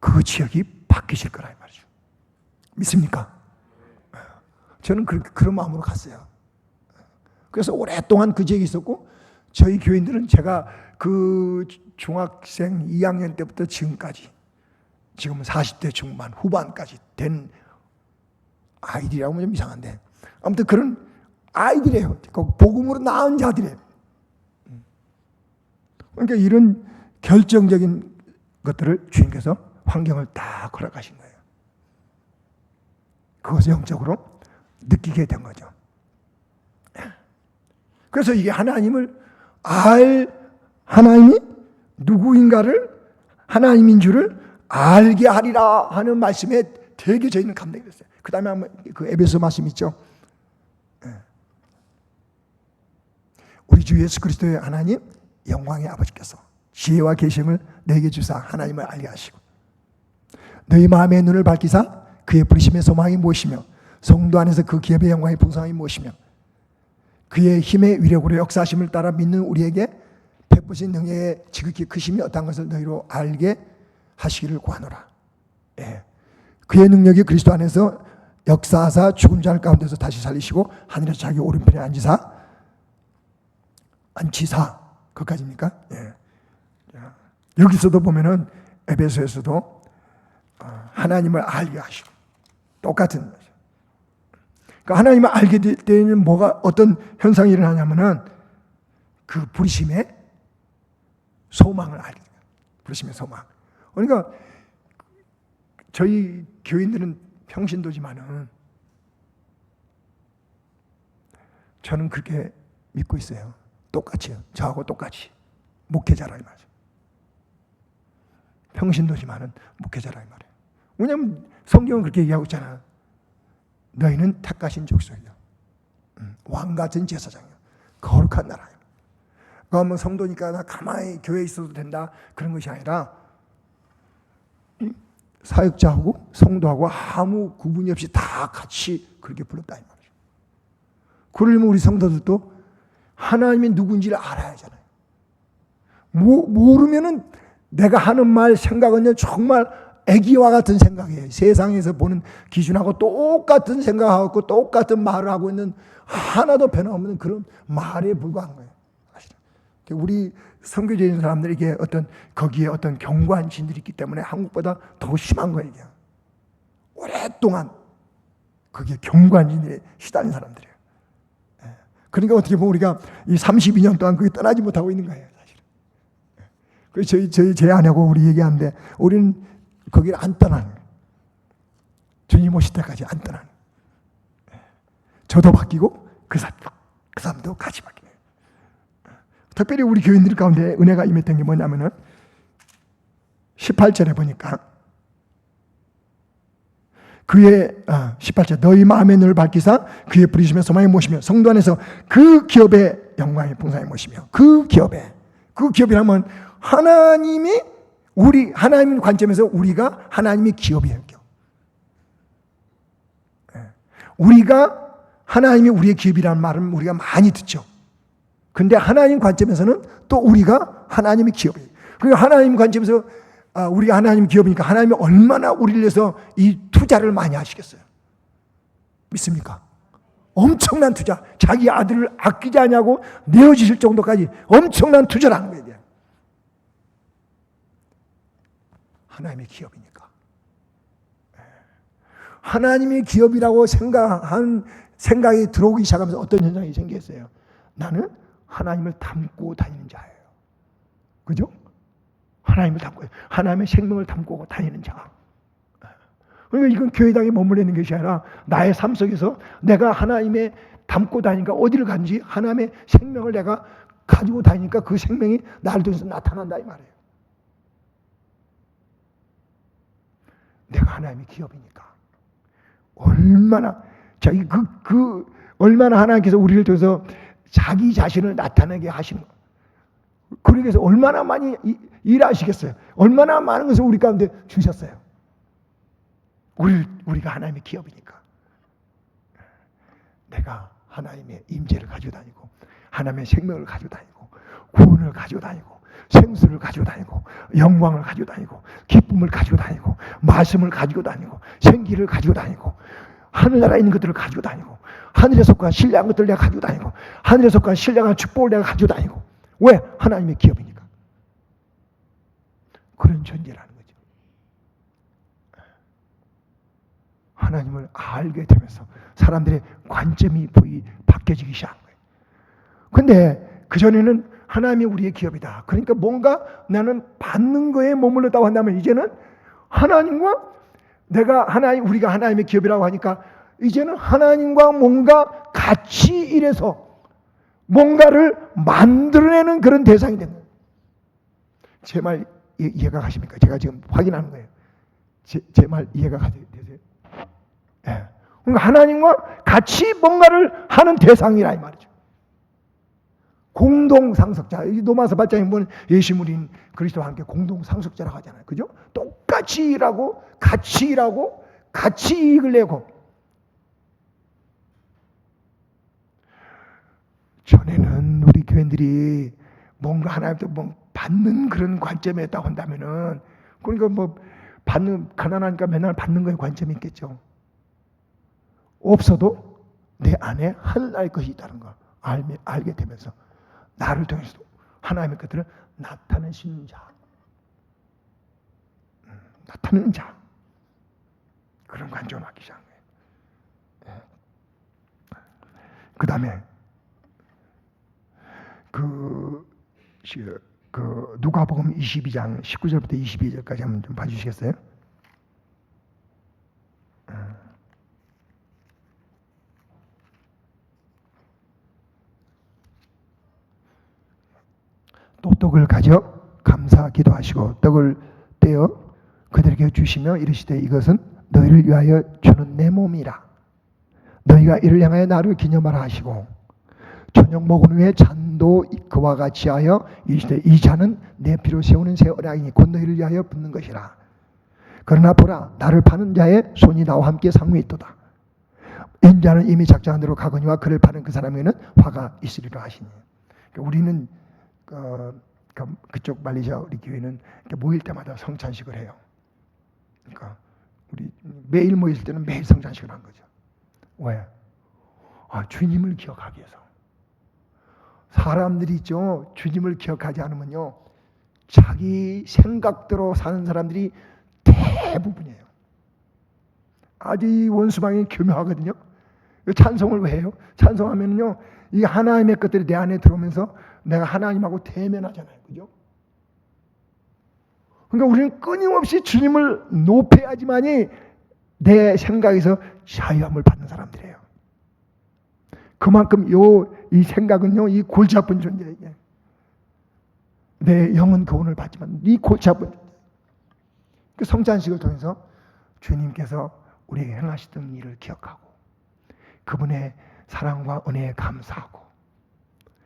Speaker 1: 그 지역이 바뀌실 거라 이 말이죠. 믿습니까? 저는 그런 마음으로 갔어요. 그래서 오랫동안 그 지역에 있었고, 저희 교인들은 제가 그 중학생 2학년 때부터 지금까지, 지금은 40대 중반 후반까지 된 아이들이라고 하면 좀 이상한데, 아무튼 그런 아이들이에요. 복음으로 낳은 자들이에요. 그러니까 이런 결정적인 것들을 주님께서 환경을 다 허락하신 거예요. 그것을 영적으로 느끼게 된 거죠. 그래서 이게 하나님을 하나님이 누구인가를, 하나님인 줄을 알게 하리라 하는 말씀에 되게 저희는 감동이 됐어요. 그 다음에 그 에베소 말씀 있죠. 우리 주 예수 그리스도의 하나님 영광의 아버지께서 지혜와 계심을 너에게 주사 하나님을 알게 하시고 너희 마음의 눈을 밝히사 그의 부르심의 소망이 무엇이며 성도 안에서 그 기업의 영광의 풍성함이 무엇이며 그의 힘의 위력으로 역사하심을 따라 믿는 우리에게 베푸신 능력의 지극히 크심이 어떤 것을 너희로 알게 하시기를 구하노라. 예. 그의 능력이 그리스도 안에서 역사하사 죽은 자들 가운데서 다시 살리시고 하늘에서 자기 오른편에 앉히사 그까지입니까? 예. 여기서도 보면은 에베소에서도 하나님을 알게 하시고 똑같은 거죠. 그러니까 하나님을 알게 될 때는 어떤 현상이 일어나냐면은 그 부르심의 소망을 알게 돼요. 부르심의 소망. 그러니까 저희 교인들은 평신도지만은 저는 그렇게 믿고 있어요. 똑같이요. 저하고 똑같이 목회자라 이 말이죠. 평신도지만은 목회자라 이 말이에요. 왜냐하면 성경은 그렇게 얘기하고 있잖아. 너희는 택하신 족속이요, 왕 같은 제사장이요, 거룩한 나라요. 그러면 성도니까 나 가만히 교회에 있어도 된다 그런 것이 아니라 사역자하고 성도하고 아무 구분이 없이 다 같이 그렇게 불렀다 이 말이죠. 그러려면 우리 성도들도 하나님이 누군지를 알아야 하잖아요. 모르면은 내가 하는 말 생각은 정말 애기와 같은 생각이에요. 세상에서 보는 기준하고 똑같은 생각하고 똑같은 말을 하고 있는 하나도 변함없는 그런 말에 불과한 거예요. 사실은. 우리 선교적인 사람들에게 거기에 어떤 경관진들이 있기 때문에 한국보다 더 심한 거예요. 이게. 오랫동안 거기에 경관진에 시달린 사람들이에요. 그러니까 어떻게 보면 우리가 이 32년 동안 거기 떠나지 못하고 있는 거예요. 사실은. 그래서 제 아내하고 우리 얘기하는데 우리는 거기를 안 떠나는 거예요. 주님 오실 때까지 안 떠나는 거예요. 저도 바뀌고 그 사람도 같이 바뀌어요. 특별히 우리 교인들 가운데 은혜가 임했던 게 뭐냐면은 18절에 보니까 그의 18절 너희 마음의 눈을 밝히사 그의 부르심의 소망이 무엇이며 성도 안에서 그 기업의 영광의 풍성함이 무엇이며 그 기업이라면 하나님 관점에서 우리가 하나님의 기업이에요. 우리가 하나님이 우리의 기업이라는 말은 우리가 많이 듣죠. 근데 하나님 관점에서는 또 우리가 하나님의 기업이에요. 그리고 하나님 관점에서 우리가 하나님 기업이니까 하나님이 얼마나 우리를 위해서 이 투자를 많이 하시겠어요? 믿습니까? 엄청난 투자. 자기 아들을 아끼지 않냐고 내어주실 정도까지 엄청난 투자를 하는 거예요. 하나님의 기업이니까. 하나님의 기업이라고 생각이 들어오기 시작하면서 어떤 현상이 생겼어요? 나는 하나님을 담고 다니는 자예요. 그죠? 하나님을 담고, 하나님의 생명을 담고 다니는 자. 그러니까 이건 교회당에 머물러 있는 것이 아니라 나의 삶 속에서 내가 하나님의 담고 다니니까 어디를 간지 하나님의 생명을 내가 가지고 다니니까 그 생명이 나를 통해서 나타난다 이 말이에요. 내가 하나님의 기업이니까. 얼마나 자기 얼마나 하나님께서 우리를 통해서 자기 자신을 나타내게 하시는 거. 그러기 위해서 얼마나 많이 일하시겠어요. 얼마나 많은 것을 우리 가운데 주셨어요. 우리가 하나님의 기업이니까. 내가 하나님의 임재를 가지고 다니고 하나님의 생명을 가지고 다니고 구원을 가지고 다니고 생수를 가지고 다니고 영광을 가지고 다니고 기쁨을 가지고 다니고 말씀을 가지고 다니고 생기를 가지고 다니고 하늘나라에 있는 것들을 가지고 다니고 하늘에 속한 신뢰한 것들을 내가 가지고 다니고 하늘에 속한 신뢰한 축복을 내가 가지고 다니고. 왜? 하나님의 기업이니까. 그런 존재라는 거죠. 하나님을 알게 되면서 사람들의 관점이 바뀌어지기 시작한 거예요. 근데 그전에는 하나님이 우리의 기업이다. 그러니까 뭔가 나는 받는 거에 머물렀다고 한다면 이제는 하나님과 우리가 하나님의 기업이라고 하니까 이제는 하나님과 뭔가 같이 일해서 뭔가를 만들어내는 그런 대상이 된 거예요. 제 말 이해가 가십니까? 제가 지금 확인하는 거예요. 제 말 이해가 되세요? 네. 그러니까 하나님과 같이 뭔가를 하는 대상이라 이 말이죠. 공동상속자. 로마서 8장에 보면 예수님인 그리스도와 함께 공동상속자라고 하잖아요. 그죠? 똑같이 일하고 같이 일하고 같이 이익을 내고. 전에는 우리 교인들이 뭔가 하나님부터 뭐 받는 그런 관점에 있다고 한다면은 그러니까 뭐 가난하니까 맨날 받는 거에 관점이 있겠죠. 없어도 내 안에 하늘나라의 것이 있다는 걸 알게 되면서 나를 통해서 하나님의 것들을 나타내시는 자. 나타내는 자. 그런 관점을 갖기 시작한 거예요. 그 다음에 누가복음 22장 19절부터 22절까지 한번 좀 봐주시겠어요? 또 떡을 가져 감사 기도하시고 떡을 떼어 그들에게 주시며 이르시되 이것은 너희를 위하여 주는 내 몸이라. 너희가 이를 향하여 나를 기념하라 하시고 저녁 먹은 후에 잔도 그와 같이 하여 이르시되 이 잔은 내 피로 세우는 새 언약이니 곧 너희를 위하여 붓는 것이라. 그러나 보라 나를 파는 자의 손이 나와 함께 상무에 있도다. 인자는 이미 작정한 대로 가거니와 그를 파는 그 사람에게는 화가 있으리라 하시니. 그러니까 우리는 그쪽 말레이시아 우리 교회는 모일 때마다 성찬식을 해요. 그러니까 우리 매일 모일 때는 매일 성찬식을 한 거죠. 왜? 주님을 기억하기 위해서. 사람들이 있죠. 주님을 기억하지 않으면요. 자기 생각대로 사는 사람들이 대부분이에요. 아주 이 원수방이 교묘하거든요. 찬송을 왜 해요? 찬송하면요. 이 하나님의 것들이 내 안에 들어오면서 내가 하나님하고 대면하잖아요. 그죠? 그러니까 우리는 끊임없이 주님을 높여야지만이 내 생각에서 자유함을 받는 사람들이에요. 그만큼 이 생각은요, 이 골치 아픈 존재예요. 내 영은 교훈을 받지만 이 골치 아픈 존재. 그 성찬식을 통해서 주님께서 우리에게 행하시던 일을 기억하고 그분의 사랑과 은혜에 감사하고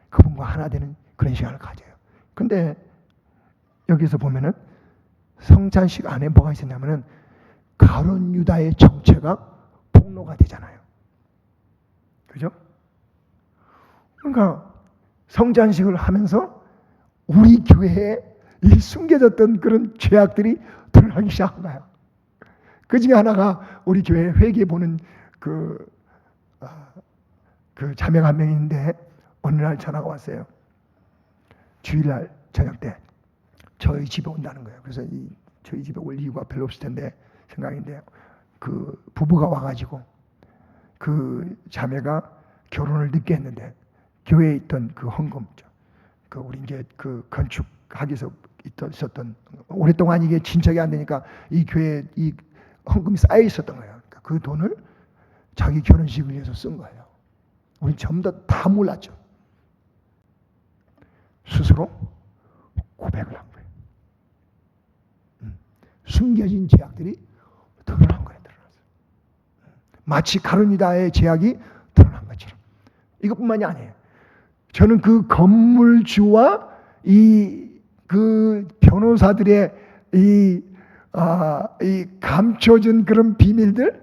Speaker 1: 그분과 하나 되는 그런 시간을 가져요. 근데 여기서 보면은 성찬식 안에 뭐가 있었냐면은 가룟 유다의 정체가 폭로가 되잖아요. 그죠? 그러니까 성찬식을 하면서 우리 교회에 이 숨겨졌던 그런 죄악들이 드러나기 시작한 거예요. 그 중에 하나가 우리 교회 회개 보는 그 자매가 한 명 있는데 어느 날 전화가 왔어요. 주일날 저녁 때 저희 집에 온다는 거예요. 그래서 저희 집에 올 이유가 별로 없을 텐데 생각인데 그 부부가 와가지고 그 자매가 결혼을 늦게 했는데 교회에 있던 그 헌금, 그 우리 이제 그 건축하기 위해서 있었던 오랫동안 이게 진척이 안 되니까 이 교회에 이 헌금이 쌓여 있었던 거예요. 그러니까 그 돈을 자기 결혼식을 위해서 쓴 거예요. 우린 전부 다 몰랐죠. 스스로 고백을 한 거예요. 숨겨진 죄악들이 드러난 거예요. 마치 가룟유다의 죄악이 드러난 것처럼. 이것뿐만이 아니에요. 저는 그 건물주와 그 변호사들의 이 감춰진 그런 비밀들,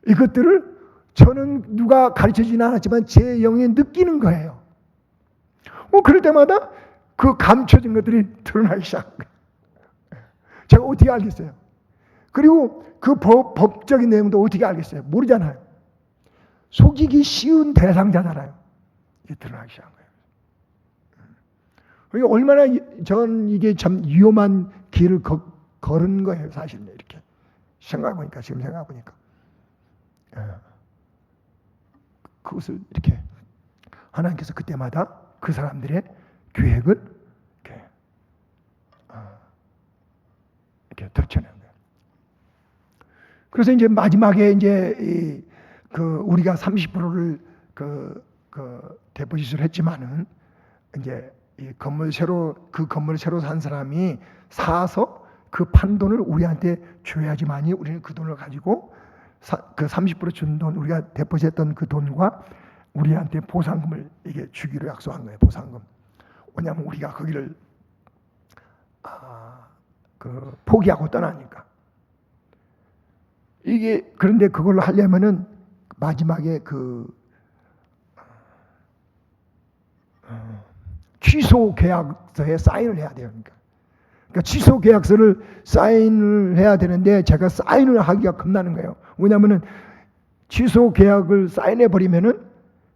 Speaker 1: 이것들을 저는 누가 가르쳐주지는 않았지만 제 영에 느끼는 거예요. 그럴 때마다 그 감춰진 것들이 드러나기 시작한 거예요. 제가 어떻게 알겠어요? 그리고 그 법적인 내용도 어떻게 알겠어요? 모르잖아요. 속이기 쉬운 대상자잖아요. 이게 드러나기 시작한 거예요. 그러니까 얼마나 전 이게 참 위험한 길을 걸은 거예요, 사실은. 이렇게 생각해보니까, 지금 생각해보니까. 그것을 이렇게 하나님께서 그때마다 그 사람들의 계획을 이렇게 펼쳐낸 거예요. 그래서 이제 마지막에 이제 우리가 30%를 데포짓을 했지만은 이제 그 건물을 새로 산 사람이 사서 그 판 돈을 우리한테 줘야지만이 우리는 그 돈을 가지고 그 30% 준 돈, 우리가 데포짓했던 그 돈과 우리한테 보상금을 이게 주기로 약속한 거예요. 보상금. 왜냐하면 우리가 거기를 포기하고 떠나니까. 이게 그런데 그걸로 하려면은 마지막에 취소 계약서에 사인을 해야 돼요. 그러니까 취소 계약서를 사인을 해야 되는데 제가 사인을 하기가 겁나는 거예요. 왜냐하면은 취소 계약을 사인해 버리면은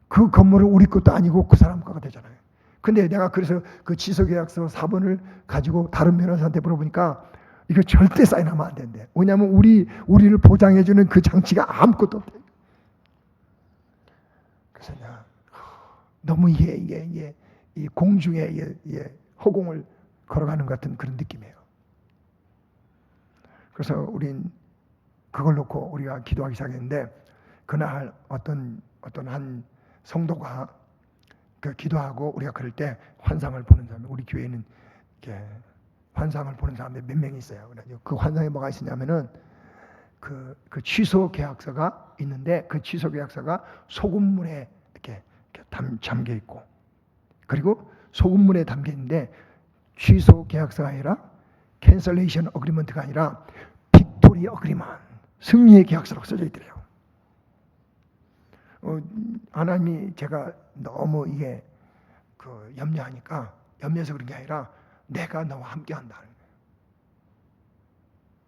Speaker 1: 그 건물은 우리 것도 아니고 그 사람 거가 되잖아요. 근데 내가 그래서 그 취소 계약서 4번을 가지고 다른 변호사한테 물어보니까 이거 절대 사인하면 안 된대. 왜냐하면 우리를 보장해주는 그 장치가 아무것도 없대. 그래서 내가 너무 이게 이 공중에 허공을 걸어가는 것 같은 그런 느낌이에요. 그래서 우린 그걸 놓고 우리가 기도하기 시작했는데 그날 어떤 한 성도가 그 기도하고 우리가 그럴 때 환상을 보는 사람, 우리 교회는 이렇게 환상을 보는 사람이 몇 명이 있어요. 그 환상에 뭐가 있었냐면은 그 취소 계약서가 있는데 그 취소 계약서가 소금물에 이렇게 잠겨 있고, 그리고 소금물에 담겨 있는데 취소 계약서가 아니라 캔슬레이션 어그리먼트가 아니라 빅토리 어그리먼트, 승리의 계약서라고 써져 있더래요. 하나님이 제가 너무 이게 염려해서 그런 게 아니라 내가 너와 함께한다는 거예요.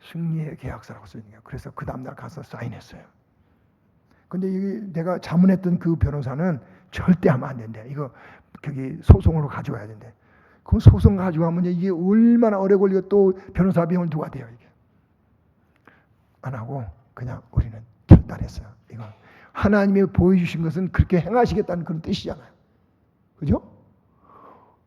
Speaker 1: 승리의 계약서라고 써 있는 거예요. 그래서 그 다음날 가서 사인했어요. 근데 이게 내가 자문했던 그 변호사는 절대 하면 안 된대. 이거 소송으로 가져가야 된대. 그 소송 가져가면 이게 얼마나 오래 걸리고 또 변호사 비용을 누가 돼요, 이게. 안 하고 그냥 우리는 결단했어요. 이거 하나님이 보여주신 것은 그렇게 행하시겠다는 그런 뜻이잖아요. 그죠?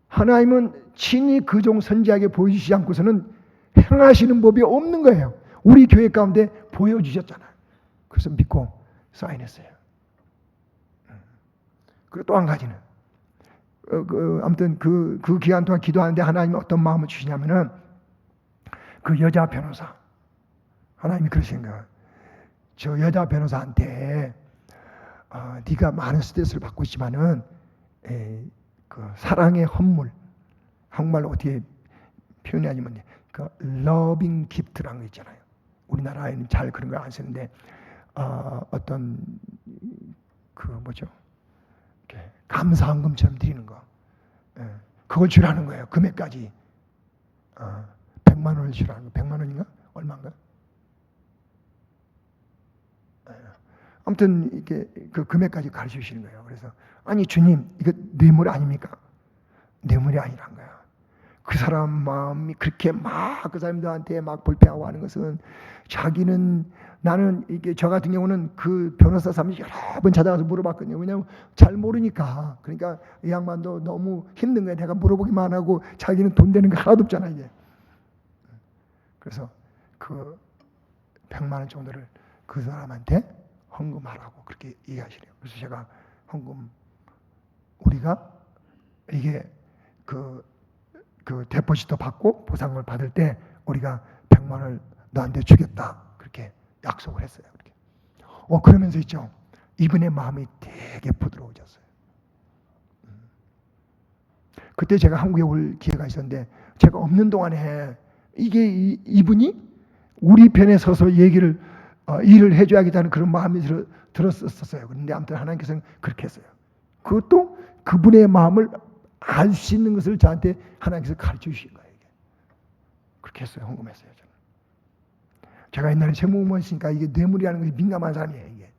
Speaker 1: 하나님은 친히 그 종 선지자에게 보여주시지 않고서는 행하시는 법이 없는 거예요. 우리 교회 가운데 보여주셨잖아요. 그래서 믿고 사인했어요. 그리고 또 한 가지는 아무튼 그 기간 동안 기도하는데 하나님이 어떤 마음을 주시냐면은 그 여자 변호사, 하나님이 그러신 거예요. 저 여자 변호사한테 네가 많은 스트레스를 받고 있지만은 그 사랑의 헌물, 한국말로 어떻게 표현하냐면 그 러빙 기프트라는 거 있잖아요. 우리나라에는 잘 그런 걸 안 쓰는데 어떤 감사헌금처럼 드리는 거, 그걸 주라는 거예요. 금액까지. 100만 원을 주라는 거. 100만 원인가? 얼마인가? 아무튼 이게 그 금액까지 가르쳐 주시는 거예요. 그래서 아니 주님 이거 뇌물 아닙니까? 뇌물이 아니란 거야. 그 사람 마음이 그렇게 막 그 사람들한테 막 불평하고 하는 것은 자기는 나는 이게 저 같은 경우는 그 변호사 사람이 여러 번 찾아가서 물어봤거든요. 왜냐하면 잘 모르니까. 그러니까 이 양반도 너무 힘든 거야. 내가 물어보기만 하고 자기는 돈 되는 거 하나도 없잖아 이게. 그래서 그 100만 원 정도를 그 사람한테 헌금하라고 그렇게 얘기하시래요. 그래서 제가 헌금 우리가 이게 그 데포지트 받고 보상을 받을 때 우리가 100만 원을 너한테 주겠다 그렇게 약속을 했어요. 그렇게. 그러면서 있죠. 이분의 마음이 되게 부드러워졌어요. 그때 제가 한국에 올 기회가 있었는데 제가 없는 동안에 이게 이분이 우리 편에 서서 일을 해줘야겠다는 그런 마음이 들었었어요. 그런데 아무튼 하나님께서는 그렇게 했어요. 그것도 그분의 마음을 알 수 있는 것을 저한테 하나님께서 가르쳐 주신 거예요. 이게. 그렇게 했어요. 헌금했어요. 저는. 제가 옛날에 세무공무원이니까 이게 뇌물이라는 것이 민감한 사람이에요. 이게.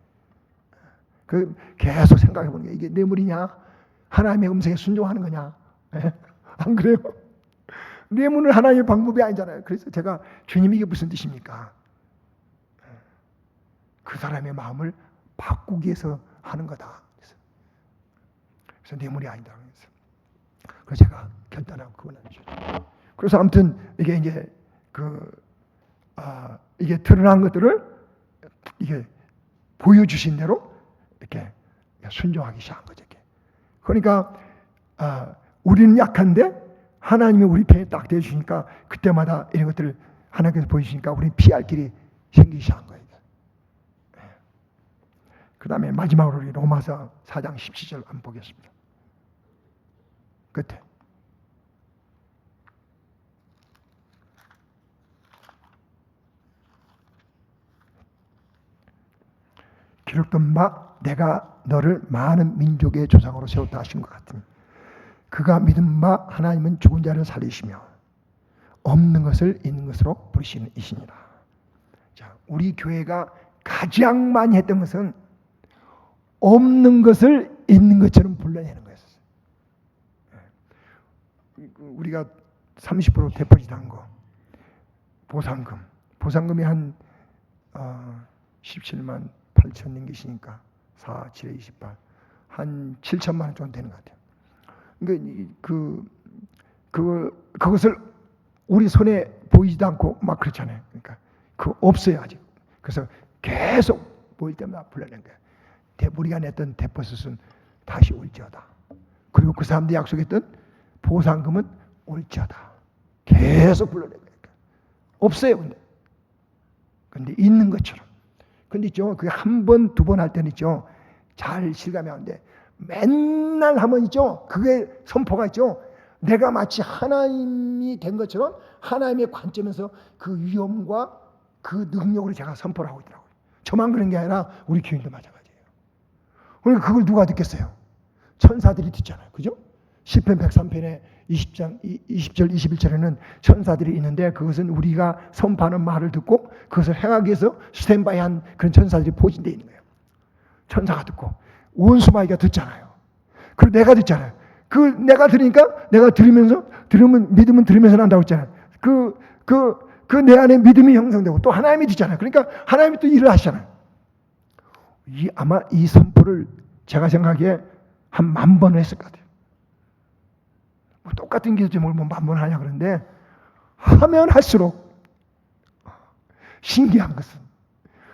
Speaker 1: 계속 생각해 보는 게 이게 뇌물이냐? 하나님의 음성에 순종하는 거냐? 안 그래요? 뇌물은 하나님의 방법이 아니잖아요. 그래서 제가 주님 이게 무슨 뜻입니까? 그 사람의 마음을 바꾸기 위해서 하는 거다. 그래서 뇌물이 아니다. 그래서 제가 결단하고 그건 아니죠. 그래서 아무튼 이게 이제 이게 드러난 것들을 이게 보여주신 대로 이렇게 순종하기 시작한 거죠. 이렇게. 그러니까 우리는 약한데 하나님이 우리 편에 딱 대주시니까 그때마다 이런 것들을 하나님께서 보여주시니까 우리는 피할 길이 생기기 시작한 거예요. 그 다음에 마지막으로 우리 로마서 4장 17절 한번 보겠습니다. 끝에. 기록된 바 내가 너를 많은 민족의 조상으로 세웠다 하신 것 같으니 그가 믿은 바 하나님은 죽은 자를 살리시며 없는 것을 있는 것으로 부르시는 이시니라. 자, 우리 교회가 가장 많이 했던 것은 없는 것을 있는 것처럼 불러내는 거였어요. 우리가 30% 데포짓 한 거, 보상금이 한 17만 8천 링깃이니까 4, 7에 28, 한 7천만 원 정도 되는 것 같아요. 그러니까 그것을 우리 손에 보이지도 않고 막 그렇잖아요. 그러니까 그거 없어요 아직. 그래서 계속 보일 때마다 불러낸 거예요. 우리가 냈던 데포짓은 다시 올지어다. 그리고 그 사람들이 약속했던 보상금은 올지어다. 계속 불러낸 거예요. 없어요 근데 있는 것처럼. 근데 있죠. 그게 한 번, 두 번 할 때는 있죠. 잘 실감이 안 돼. 맨날 하면 있죠. 그게 선포가 있죠. 내가 마치 하나님이 된 것처럼 하나님의 관점에서 그 위엄과 그 능력으로 제가 선포를 하고 있더라고요. 저만 그런 게 아니라 우리 교인도 마찬가지예요. 그러니까 그걸 누가 듣겠어요? 천사들이 듣잖아요. 그죠? 시편 103편에 20절, 21절에는 천사들이 있는데 그것은 우리가 선포하는 말을 듣고 그것을 행하기 위해서 스탠바이한 그런 천사들이 포진되어 있는 거예요. 천사가 듣고 원수마귀가 듣잖아요. 그리고 내가 듣잖아요. 그 내가 들으니까 내가 믿음은 들으면서 난다고 했잖아요. 그 내 안에 믿음이 형성되고 또 하나님이 듣잖아요. 그러니까 하나님이 또 일을 하시잖아요. 아마 이 선포를 제가 생각하기에 한 10,000번 했을 것 같아요. 똑같은 기도지 뭘 10,000번 하냐 그런데 하면 할수록 신기한 것은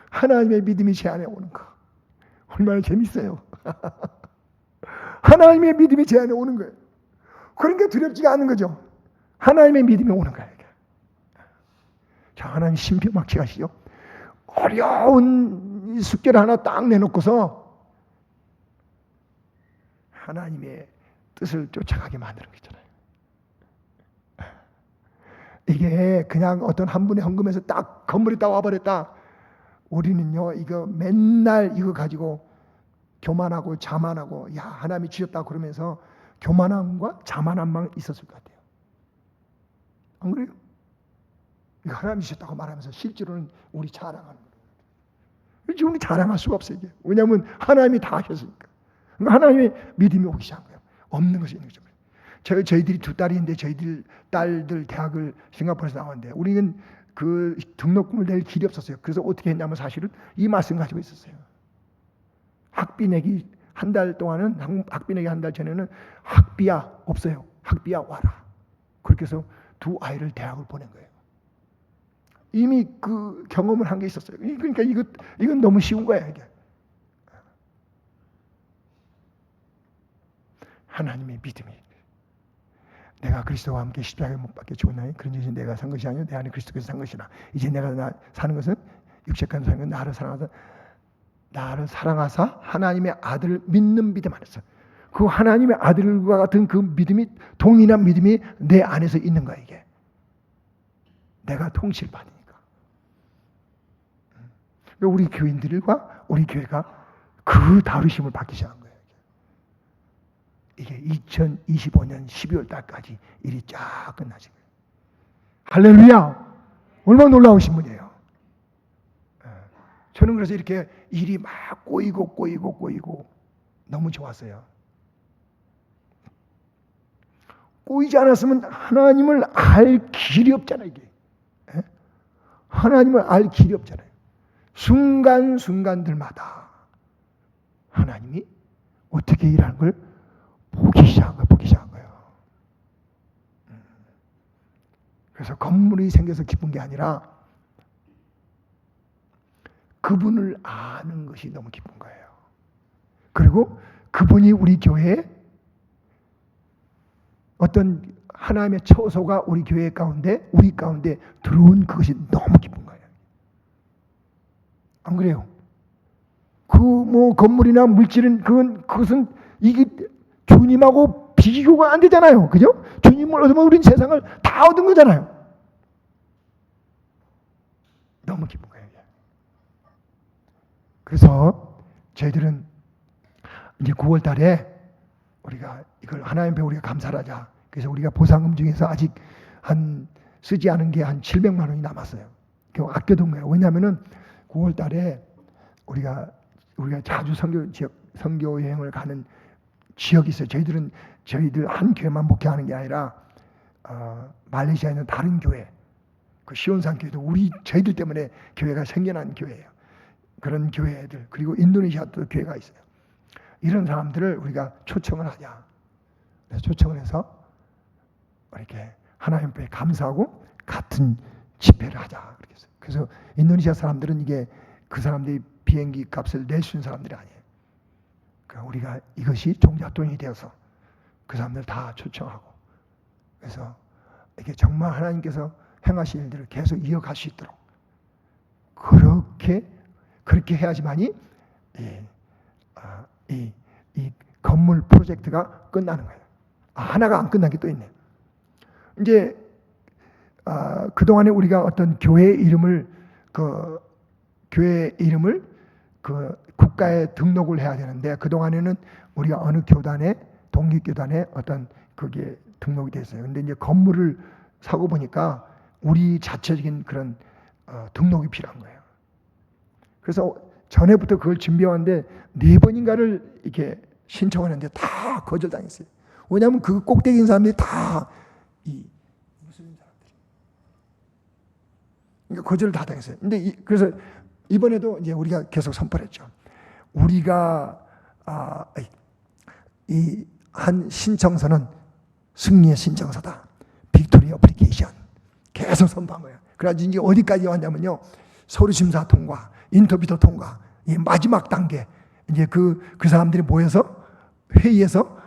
Speaker 1: 하나님의 믿음이 제 안에 오는 거. 얼마나 재밌어요. 하나님의 믿음이 제 안에 오는 거예요. 그러니까 두렵지가 않은 거죠. 하나님의 믿음이 오는 거예요. 자, 하나님 신비막치 하시죠. 어려운 숙제를 하나 딱 내놓고서 하나님의 뜻을 쫓아가게 만드는 거잖아요. 이게 그냥 어떤 한 분의 헌금에서 딱 건물이 딱 와버렸다. 우리는요, 이거 맨날 이거 가지고 교만하고 자만하고, 야, 하나님이 주셨다 그러면서 교만함과 자만함만 있었을 것 같아요. 안 그래요? 이거 하나님이 주셨다고 말하면서 실제로는 우리 자랑하는 거예요. 지금 우리 자랑할 수가 없어요. 이게. 왜냐하면 하나님이 다 하셨으니까. 그러니까 하나님의 믿음이 오기 시작한 거예요. 없는 것이 있는 거죠. 저희들이 두 딸인데 저희들 딸들 대학을 싱가포르에서 나왔는데 우리는 그 등록금을 낼 길이 없었어요. 그래서 어떻게 했냐면 사실은 이 말씀 가지고 있었어요. 학비 내기 한 달 동안은 학비 내기 한 달 전에는 학비야 없어요. 학비야 와라. 그렇게 해서 두 아이를 대학을 보낸 거예요. 이미 그 경험을 한 게 있었어요. 그러니까 이건 너무 쉬운 거야 이게. 하나님의 믿음이. 내가 그리스도와 함께 십자가에 못 박혀 죽었나니 그런 것이 내가 산 것이 아니요 내 안에 그리스도께서 산 것이라. 이제 내가 사는 것은 육체간 사는 건 나를 사랑하사 하나님의 아들을 믿는 믿음 안에서 그 하나님의 아들과 같은 그 믿음이 동일한 믿음이 내 안에서 있는 거야 이게. 내가 통치를 받으니까. 우리 교인들과 우리 교회가 그 다루심을 받기 시작한 거예요. 이게 2025년 12월 달까지 일이 쫙 끝나지. 할렐루야! 얼마나 놀라우신 분이에요. 저는 그래서 이렇게 일이 막 꼬이고 너무 좋았어요. 꼬이지 않았으면 하나님을 알 길이 없잖아요. 이게. 하나님을 알 길이 없잖아요. 순간순간들마다 하나님이 어떻게 일하는 걸 보기 시작한 거예요. 그래서 건물이 생겨서 기쁜 게 아니라 그분을 아는 것이 너무 기쁜 거예요. 그리고 그분이 우리 교회에 어떤 하나님의 처소가 우리 교회 가운데, 우리 가운데 들어온 그것이 너무 기쁜 거예요. 안 그래요? 건물이나 물질은 그것은 이게 주님하고 비교가 안 되잖아요. 그죠? 주님을 얻으면 우리는 세상을 다 얻은 거잖아요. 너무 기쁜 거예요. 그래서 저희들은 이제 9월 달에 우리가 이걸 하나님 앞에 우리가 감사를 하자. 그래서 우리가 보상금 중에서 아직 쓰지 않은 게 한 700만 원이 남았어요. 아껴둔 거예요. 왜냐하면은 9월 달에 우리가 자주 선교 여행을 가는 지역이 있어요. 저희들 한 교회만 목회하는 게 아니라 말레이시아에 있는 다른 교회, 그 시온산 교회도 저희들 때문에 교회가 생겨난 교회예요. 그런 교회들 그리고 인도네시아도 교회가 있어요. 이런 사람들을 우리가 초청을 하자. 그래서 초청을 해서 이렇게 하나님 앞에 감사하고 같은 집회를 하자. 그래서 인도네시아 사람들은 그 사람들이 비행기 값을 낼 수 있는 사람들이 아니에요. 그러니까 우리가 이것이 종잣돈이 되어서 그 사람들 다 초청하고 그래서 이게 정말 하나님께서 행하실 일들을 계속 이어갈 수 있도록 그렇게 해야지만이 이 건물 프로젝트가 끝나는 거예요. 하나가 안 끝난 게 또 있네. 이제 그동안에 우리가 어떤 교회 이름을 국가에 등록을 해야 되는데 그동안에는 우리가 어느 교단에 독립교단에 어떤 그게 등록이 됐어요. 근데 이제 건물을 사고 보니까 우리 자체적인 그런 등록이 필요한 거예요. 그래서 전에부터 그걸 준비해왔는데 4번인가를 이렇게 신청하는데 다 거절당했어요. 왜냐하면 그 꼭대기 있는 사람들이 다 무슬림 사람들이. 그러니까 거절을 다 당했어요. 근데 그래서 이번에도 이제 우리가 계속 선포했죠. 우리가 이 한 신청서는 승리의 신청서다. 빅토리 어플리케이션 계속 선포한 거예요. 그래가지고 이제 어디까지 왔냐면요. 서류 심사 통과, 인터뷰도 통과, 이 마지막 단계 이제 그 사람들이 모여서 회의에서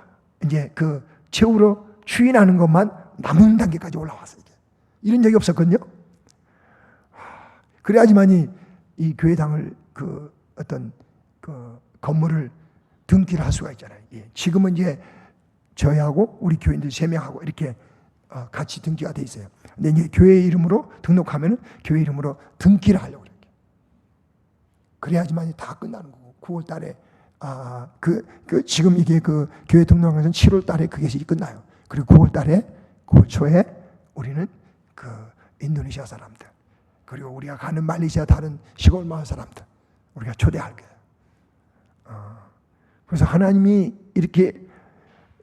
Speaker 1: 이제 그 최후로 추인하는 것만 남은 단계까지 올라왔어요. 이런 적이 없었거든요. 그래야지만이 이 교회당을 어떤 건물을 등기를 할 수가 있잖아요. 예. 지금은 이제 저희하고 우리 교인들 3명하고 이렇게 같이 등기가 돼 있어요. 근데 이제 교회 이름으로 등록하면은 교회 이름으로 등기를 하려고 그래요. 그래야지만이 다 끝나는 거고 9월 달에 지금 이게 그 교회 등록한 것은 7월 달에 그게 끝나요. 그리고 9월 초에 우리는 그 인도네시아 사람들, 그리고 우리가 가는 말레이시아 다른 시골 마을 사람들 우리가 초대할 거예요. 그래서 하나님이 이렇게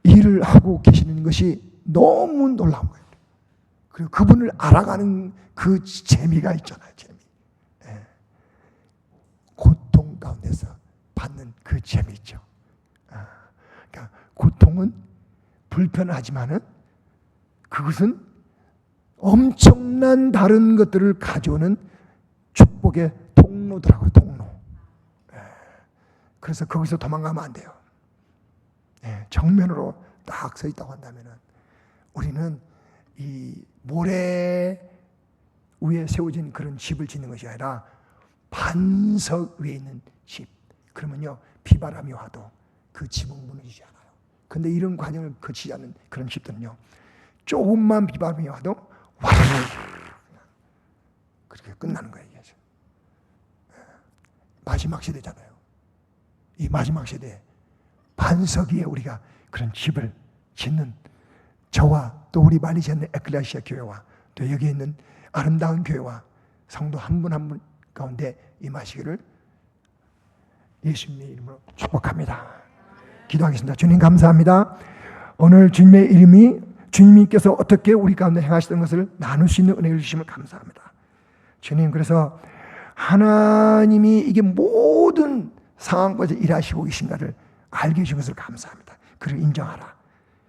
Speaker 1: 일을 하고 계시는 것이 너무 놀라운 거예요. 그리고 그분을 알아가는 그 재미가 있잖아요. 재미. 고통 가운데서 받는 그 재미 있죠. 그러니까 고통은 불편하지만은 그것은 엄청난 다른 것들을 가져오는 축복의 통로더라고요. 통로. 그래서 거기서 도망가면 안 돼요. 정면으로 딱 서 있다고 한다면은 우리는 이 모래 위에 세워진 그런 집을 짓는 것이 아니라 반석 위에 있는 집. 그러면요, 비바람이 와도 그 집은 무너지지 않아요. 근데 이런 과정을 거치지 않는 그런 집들은요, 조금만 비바람이 와도 와르르 그렇게 끝나는 거예요. 이게. 마지막 시대잖아요. 이 마지막 시대에 반석 위에 우리가 그런 집을 짓는 저와 또 우리 말레이시아 있는 에클레시아 교회와 또 여기 있는 아름다운 교회와 성도 한 분 한 분 가운데 임하시기를 예수님의 이름으로 축복합니다. 기도하겠습니다. 주님 감사합니다. 오늘 주님의 이름이 주님께서 어떻게 우리 가운데 행하시던 것을 나눌 수 있는 은혜를 주심을 감사합니다. 주님, 그래서 하나님이 이게 모든 상황까지 일하시고 계신가를 알게 해주신 것을 감사합니다. 그를 인정하라.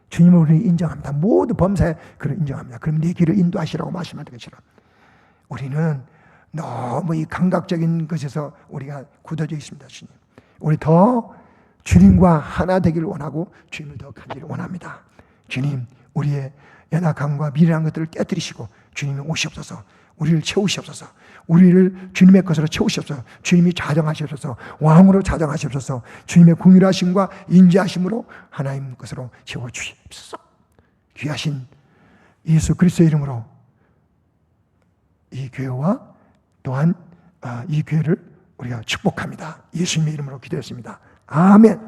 Speaker 1: 주님을 우리는 인정합니다. 모두 범사에 그를 인정합니다. 그럼 네 길을 인도하시라고 말씀하는 것처럼 우리는 너무 이 감각적인 것에서 우리가 굳어져 있습니다. 주님, 우리 더 주님과 하나 되기를 원하고 주님을 더 가기를 원합니다. 주님, 우리의 연약함과 미련한 것들을 깨뜨리시고 주님이 오시옵소서. 우리를 채우시옵소서. 우리를 주님의 것으로 채우시옵소서. 주님이 자정하시옵소서. 왕으로 자정하시옵소서. 주님의 긍휼하심과 인자하심으로 하나님 것으로 채워주시옵소서. 귀하신 예수 그리스도의 이름으로 이 교회와 또한 이 교회를 우리가 축복합니다. 예수님의 이름으로 기도했습니다. 아멘.